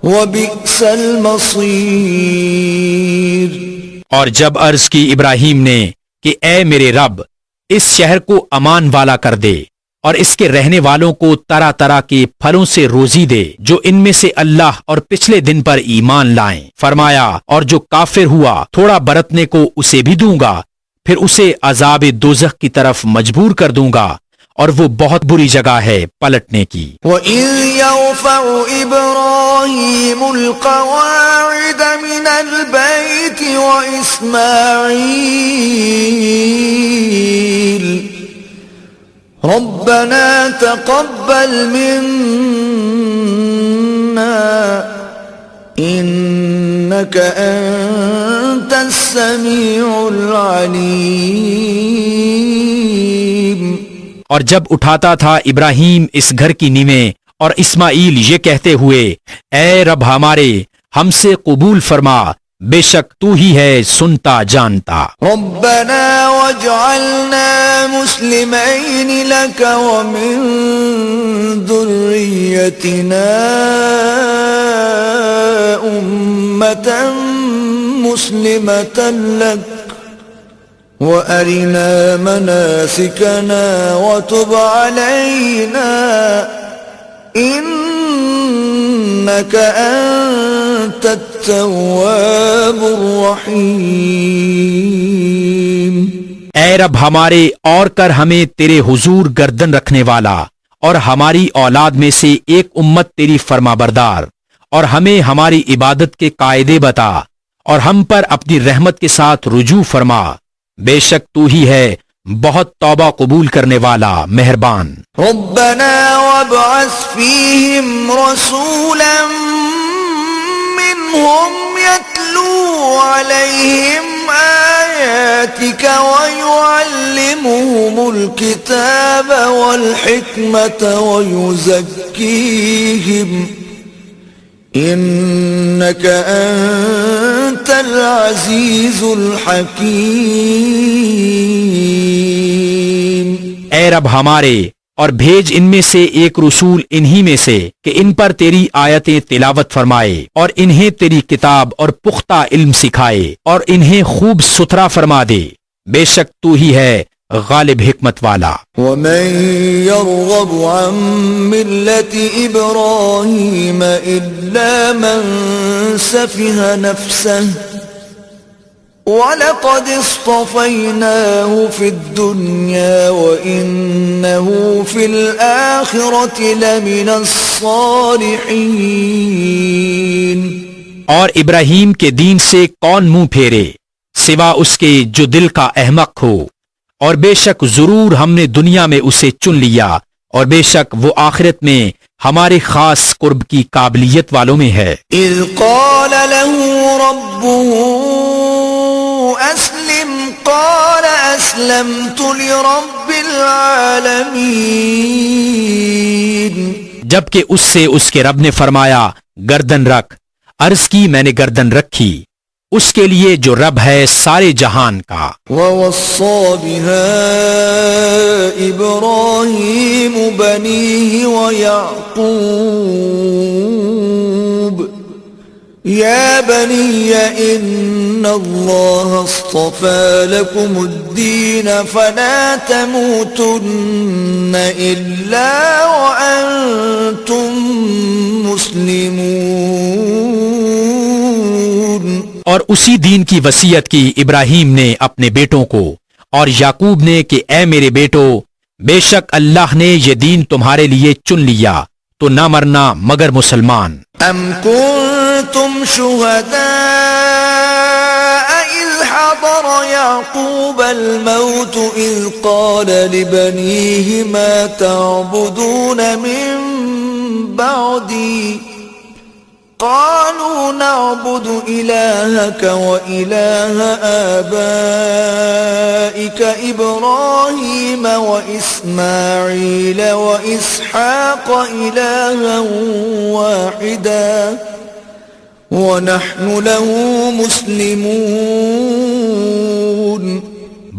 وبئس المصير. اور جب عرض کی ابراہیم نے کہ اے میرے رب اس شہر کو امان والا کر دے اور اس کے رہنے والوں کو طرح طرح کے پھلوں سے روزی دے جو ان میں سے اللہ اور پچھلے دن پر ایمان لائیں۔ فرمایا اور جو کافر ہوا تھوڑا برتنے کو اسے بھی دوں گا، پھر اسے عذاب دوزخ کی طرف مجبور کر دوں گا، اور وہ بہت بری جگہ ہے پلٹنے کی۔ وَإِذْ يَرْفَعُ إِبْرَاهِيمُ الْقَوَاعِدَ مِنَ الْبَيْتِ وَإِسْمَاعِيلُ رَبَّنَا تَقَبَّلْ مِنَّا إِنَّكَ أَنْتَ السَّمِيعُ الْعَلِيمُ۔ اور جب اٹھاتا تھا ابراہیم اس گھر کی نیویں اور اسماعیل یہ کہتے ہوئے، اے رب ہمارے ہم سے قبول فرما، بے شک تو ہی ہے سنتا جانتا۔ ربنا واجعلنا مسلمين لك ومن ذريتنا أمة مسلمة لك وأرنا مناسكنا وتب علينا إنك أنت التواب الرحيم۔ اے رب ہمارے اور کر ہمیں تیرے حضور گردن رکھنے والا اور ہماری اولاد میں سے ایک امت تیری فرما بردار، اور ہمیں ہماری عبادت کے قاعدے بتا اور ہم پر اپنی رحمت کے ساتھ رجوع فرما، بے شک تو ہی ہے بہت توبہ قبول کرنے والا مہربان۔ ربنا وابعث فيهم رسولا منهم يتلو عليهم آياتك ويعلمهم الكتاب والحكمة ويزكيهم إنك أنت العزيز الحكيم۔ اے رب ہمارے اور بھیج ان میں سے ایک رسول انہی میں سے کہ ان پر تیری آیتیں تلاوت فرمائے اور انہیں تیری کتاب اور پختہ علم سکھائے اور انہیں خوب ستھرا فرما دے، بے شک تو ہی ہے غالب حکمت والا۔ ومن يرغب عن ملة إبراهيم إلا من سفه نفسه وَلَقَدِ اصْطَفَيْنَاهُ فِي الدُّنْيَا وَإِنَّهُ فِي الْآخِرَةِ لَمِنَ الصَّالِحِينَ۔ اور ابراہیم کے دین سے کون منہ پھیرے سوا اس کے جو دل کا احمق ہو، اور بے شک ضرور ہم نے دنیا میں اسے چن لیا، اور بے شک وہ آخرت میں ہمارے خاص قرب کی قابلیت والوں میں ہے۔ اذ قال له ربه اسلم قال اسلمت لرب العالمین۔ جبکہ اس سے اس کے رب نے فرمایا گردن رکھ، عرض کی میں نے گردن رکھی اس کے لیے جو رب ہے سارے جہان کا۔ وَوَصَّى بِهَا إِبْرَاهِيمُ بَنِيهِ وَيَعْقُوبُ يَا بَنِيَّ إِنَّ اللَّهَ اصْطَفَى لَكُمُ الدِّينَ فَلَا تَمُوتُنَّ إِلَّا وَأَنْتُمْ مُسْلِمُونَ۔ اور اسی دین کی وصیت کی ابراہیم نے اپنے بیٹوں کو اور یعقوب نے کہ اے میرے بیٹو، بے شک اللہ نے یہ دین تمہارے لیے چن لیا تو نہ مرنا مگر مسلمان۔ ام کنتم شہداء اذ حضر یعقوب الموت اذ قال لبنیہ ما تعبدون من بعدی قالوا نعبد إلهك وإله آبائك إبراهيم وإسماعيل وإسحاق إلها واحدا ونحن له مسلمون۔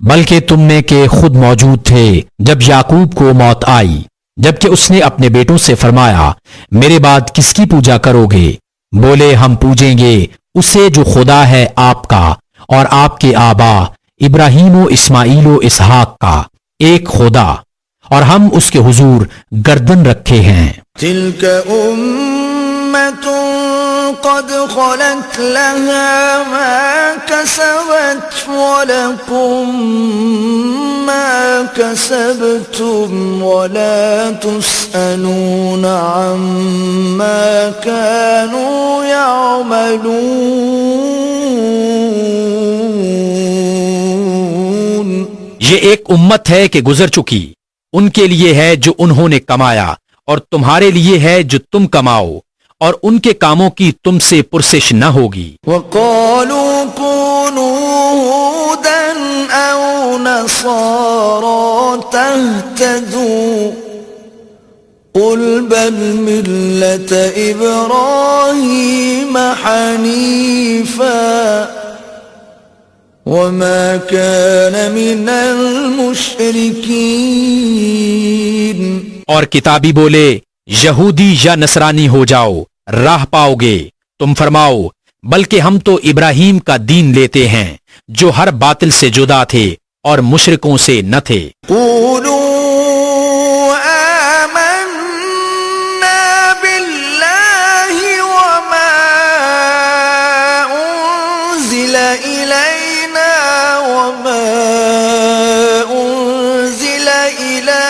بلکہ تم نے کہ خود موجود تھے جب یعقوب کو موت آئی، جبکہ اس نے اپنے بیٹوں سے فرمایا میرے بعد کس کی پوجا کرو گے؟ بولے ہم پوجیں گے اسے جو خدا ہے آپ کا اور آپ کے آبا ابراہیم و اسماعیل و اسحاق کا، ایک خدا، اور ہم اس کے حضور گردن رکھے ہیں۔ تلك أمة قد خلت لها ما كسبت ولكم ما كسبتم ولا تسألون عما كانوا يعملون۔ یہ ایک امت ہے کہ گزر چکی، ان کے لیے ہے جو انہوں نے کمایا، اور تمہارے لیے ہے جو تم کماؤ، اور ان کے کاموں کی تم سے پرسش نہ ہوگی۔ وقالوا كونوا هودا أو نصارى تهتدوا قل بل ملة إبراهيم حنيفا وما كان من المشركين۔ اور کتابی بولے یہودی یا نصرانی ہو جاؤ، راہ پاؤ گے۔ تم فرماؤ بلکہ ہم تو ابراہیم کا دین لیتے ہیں جو ہر باطل سے جدا تھے اور مشرکوں سے نہ تھے۔ قولوا آمنا بالله وما أنزل إلينا وما أنزل إلى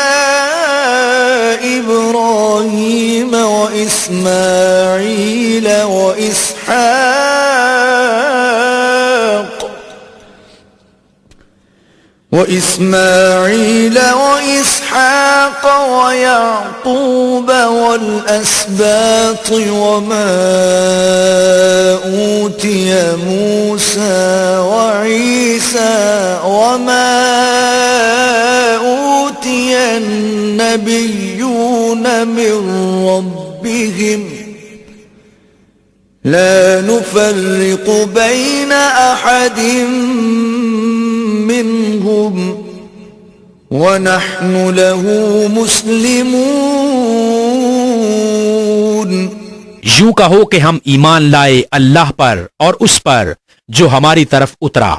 إبراهيم وإسماعيل وإسحاق ويعقوب والأسباط وما أوتي موسى وعيسى وما أوتي النبيون من ربهم لا نفرق بين أحد منهم ونحن له مسلمون۔ یوں کہو کہ ہم ایمان لائے اللہ پر اور اس پر جو ہماری طرف اترا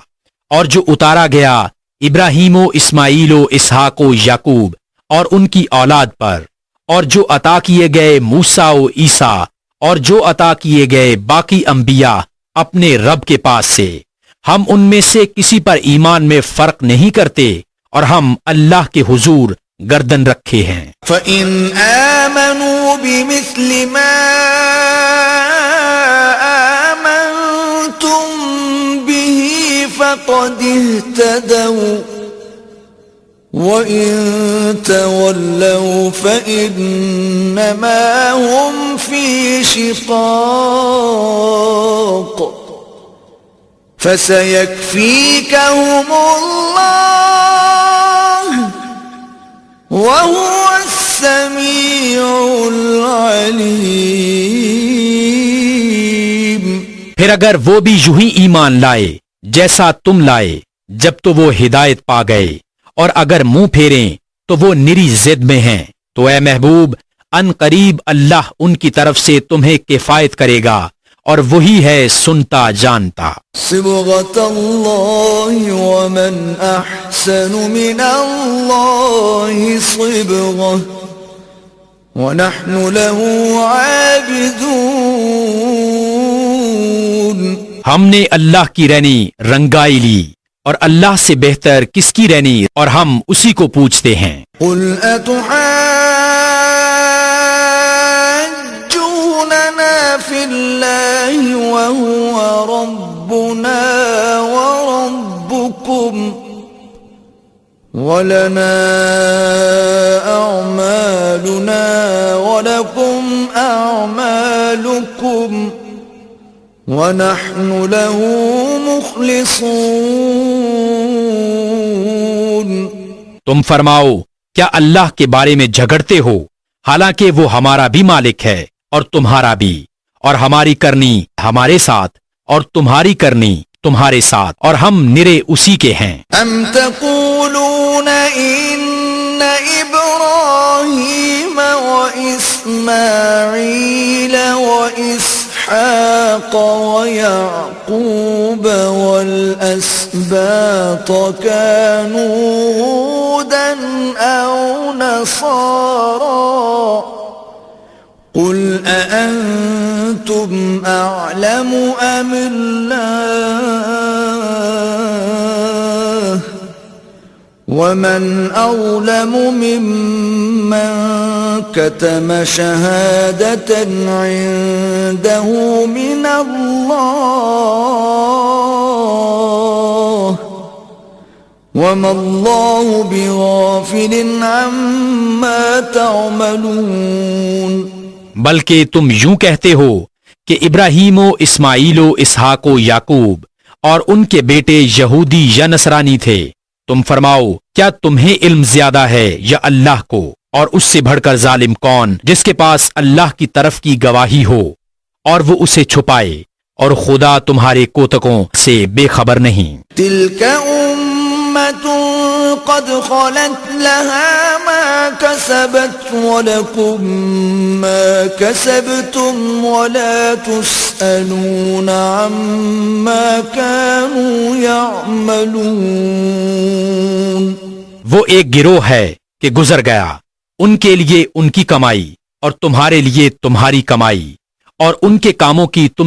اور جو اتارا گیا ابراہیم و اسماعیل و اسحاق و یعقوب اور ان کی اولاد پر، اور جو عطا کیے گئے موسیٰ و عیسیٰ اور جو عطا کیے گئے باقی انبیاء اپنے رب کے پاس سے۔ ہم ان میں سے کسی پر ایمان میں فرق نہیں کرتے اور ہم اللہ کے حضور گردن رکھے ہیں۔ فَإِنْ آمَنُوا بِمِثْلِ مَا آمَنْتُمْ بِهِ فَقَدِ اهْتَدَوْا وَإِن تَوَلَّوْا فَإِنَّمَا هُمْ فِي شِقَاقٍ فَسَيَكْفِيكَهُمُ اللَّهُ وَهُوَ السَّمِيعُ الْعَلِيمُ۔ پھر اگر وہ بھی یوں ہی ایمان لائے جیسا تم لائے جب تو وہ ہدایت پا گئے، اور اگر منہ پھیریں تو وہ نری ضد میں ہیں، تو اے محبوب ان قریب اللہ ان کی طرف سے تمہیں کفایت کرے گا، اور وہی ہے سنتا جانتا۔ صبغة الله ومن أحسن من الله صبغة ونحن له عابدون۔ ہم نے اللہ کی رہنی رنگائی لی، اور اللہ سے بہتر کس کی رہنی، اور ہم اسی کو پوچھتے ہیں۔ قل أتحاجوننا في الله وهو ربنا وربكم ولنا أعمالنا ولكم أعمالكم ونحن له مخلصون۔ تم فرماؤ کیا اللہ کے بارے میں جھگڑتے ہو، حالانکہ وہ ہمارا بھی مالک ہے اور تمہارا بھی، اور ہماری کرنی ہمارے ساتھ اور تمہاری کرنی تمہارے ساتھ، اور ہم نرے اسی کے ہیں۔ ام تقولون ان ابراہیم واسماعیل واسحاق ویعقوب والاسباط كانوا هودا أو نصارى قل أأنتم أعلم أم الله ومن أظلم ممن كتم شهادة عنده من الله وما الله بغافل عما تعملون بلکہ تم یوں کہتے ہو کہ ابراہیم و اسماعیل و اسحاق و یعقوب اور ان کے بیٹے یہودی یا نصرانی تھے. تم فرماؤ کیا تمہیں علم زیادہ ہے یا اللہ کو؟ اور اس سے بڑھ کر ظالم کون جس کے پاس اللہ کی طرف کی گواہی ہو اور وہ اسے چھپائے، اور خدا تمہارے کوتکوں سے بے خبر نہیں. تلك أمة قد خلت لها ما كسبت ولكم ما كسبتم ولا تسألون عما كانوا يعملون. وہ ایک گروہ ہے کہ گزر گیا، ان کے لیے ان کی کمائی اور تمہارے لیے تمہاری کمائی، اور ان کے کاموں کی تم